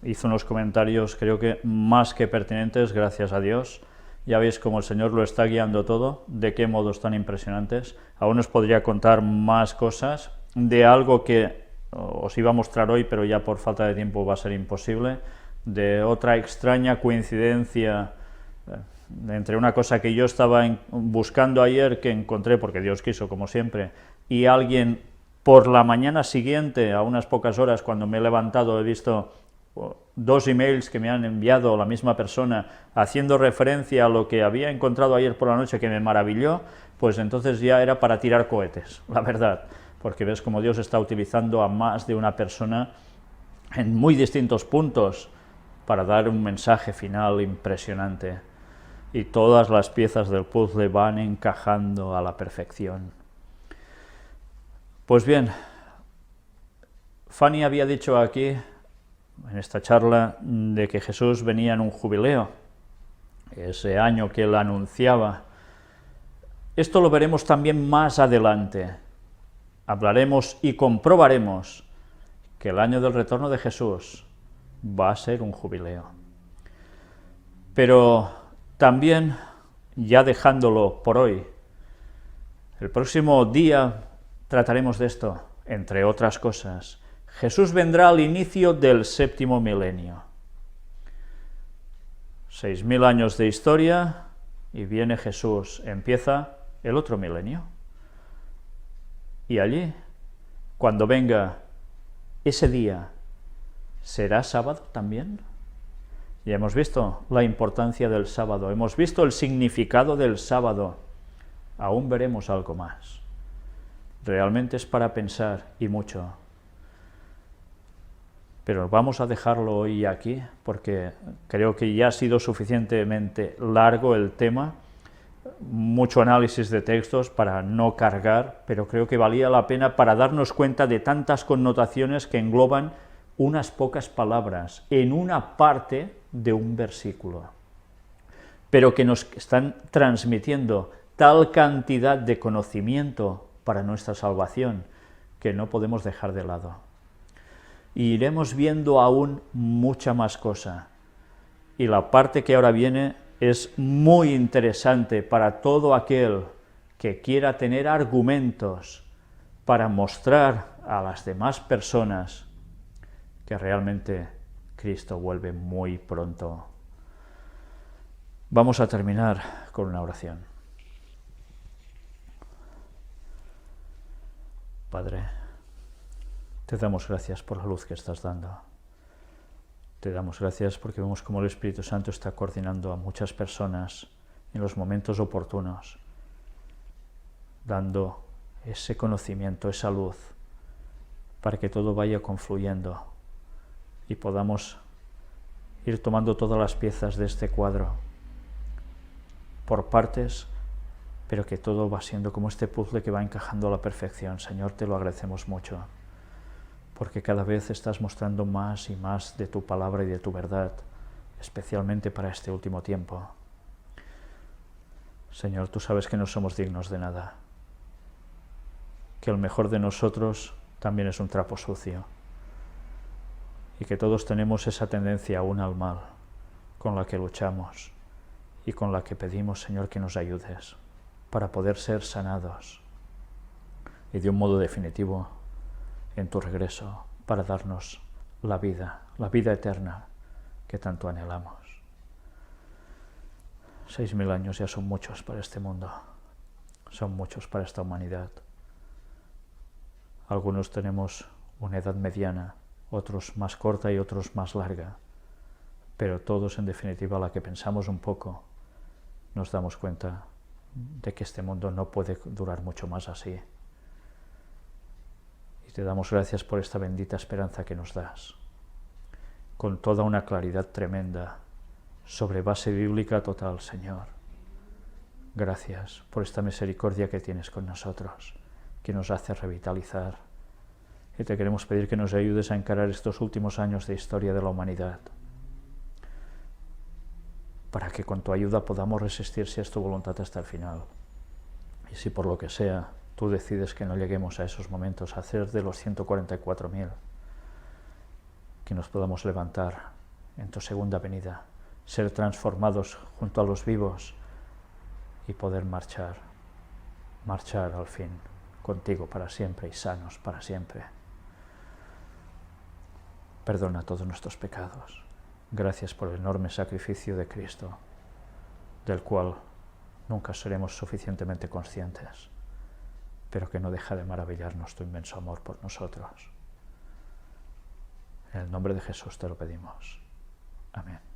hizo unos comentarios, creo que más que pertinentes, gracias a Dios. Ya veis cómo el Señor lo está guiando todo, de qué modos tan impresionantes. Aún os podría contar más cosas de algo que os iba a mostrar hoy, pero ya por falta de tiempo va a ser imposible, de otra extraña coincidencia entre una cosa que yo estaba buscando ayer, que encontré, porque Dios quiso, como siempre, y alguien por la mañana siguiente, a unas pocas horas, cuando me he levantado, he visto 2 emails que me han enviado la misma persona haciendo referencia a lo que había encontrado ayer por la noche, que me maravilló, pues entonces ya era para tirar cohetes, la verdad, porque ves cómo Dios está utilizando a más de una persona en muy distintos puntos para dar un mensaje final impresionante, y todas las piezas del puzzle van encajando a la perfección. Pues bien, Fanny había dicho aquí, en esta charla, de que Jesús venía en un jubileo, ese año que él anunciaba. Esto lo veremos también más adelante. Hablaremos y comprobaremos que el año del retorno de Jesús va a ser un jubileo. Pero también, ya dejándolo por hoy, el próximo día trataremos de esto, entre otras cosas. Jesús vendrá al inicio del 7º milenio. 6000 años de historia y viene Jesús, empieza el otro milenio. Y allí, cuando venga ese día, ¿será sábado también? Ya hemos visto la importancia del sábado, hemos visto el significado del sábado, aún veremos algo más. Realmente es para pensar, y mucho. Pero vamos a dejarlo hoy aquí, porque creo que ya ha sido suficientemente largo el tema, mucho análisis de textos para no cargar, pero creo que valía la pena para darnos cuenta de tantas connotaciones que engloban unas pocas palabras en una parte de un versículo, pero que nos están transmitiendo tal cantidad de conocimiento para nuestra salvación que no podemos dejar de lado. Y iremos viendo aún mucha más cosa, y la parte que ahora viene es muy interesante para todo aquel que quiera tener argumentos para mostrar a las demás personas que realmente Cristo vuelve muy pronto. Vamos a terminar con una oración. Padre, te damos gracias por la luz que estás dando. Te damos gracias porque vemos cómo el Espíritu Santo está coordinando a muchas personas en los momentos oportunos, dando ese conocimiento, esa luz, para que todo vaya confluyendo y podamos ir tomando todas las piezas de este cuadro por partes, pero que todo va siendo como este puzzle que va encajando a la perfección. Señor, te lo agradecemos mucho, porque cada vez estás mostrando más y más de tu palabra y de tu verdad, especialmente para este último tiempo. Señor, tú sabes que no somos dignos de nada, que el mejor de nosotros también es un trapo sucio y que todos tenemos esa tendencia aún al mal con la que luchamos y con la que pedimos, Señor, que nos ayudes para poder ser sanados y de un modo definitivo en tu regreso para darnos la vida eterna que tanto anhelamos. 6.000 años ya son muchos para este mundo, son muchos para esta humanidad. Algunos tenemos una edad mediana, otros más corta y otros más larga, pero todos en definitiva, a la que pensamos un poco, nos damos cuenta de que este mundo no puede durar mucho más así. Y te damos gracias por esta bendita esperanza que nos das, con toda una claridad tremenda, sobre base bíblica total, Señor. Gracias por esta misericordia que tienes con nosotros, que nos hace revitalizar. Y te queremos pedir que nos ayudes a encarar estos últimos años de historia de la humanidad, para que con tu ayuda podamos resistir, si es tu voluntad, hasta el final. Y si por lo que sea tú decides que no lleguemos a esos momentos, a hacer de los 144.000, que nos podamos levantar en tu segunda venida, ser transformados junto a los vivos y poder marchar al fin contigo para siempre y sanos para siempre. Perdona todos nuestros pecados. Gracias por el enorme sacrificio de Cristo, del cual nunca seremos suficientemente conscientes, pero que no deja de maravillarnos tu inmenso amor por nosotros. En el nombre de Jesús te lo pedimos. Amén.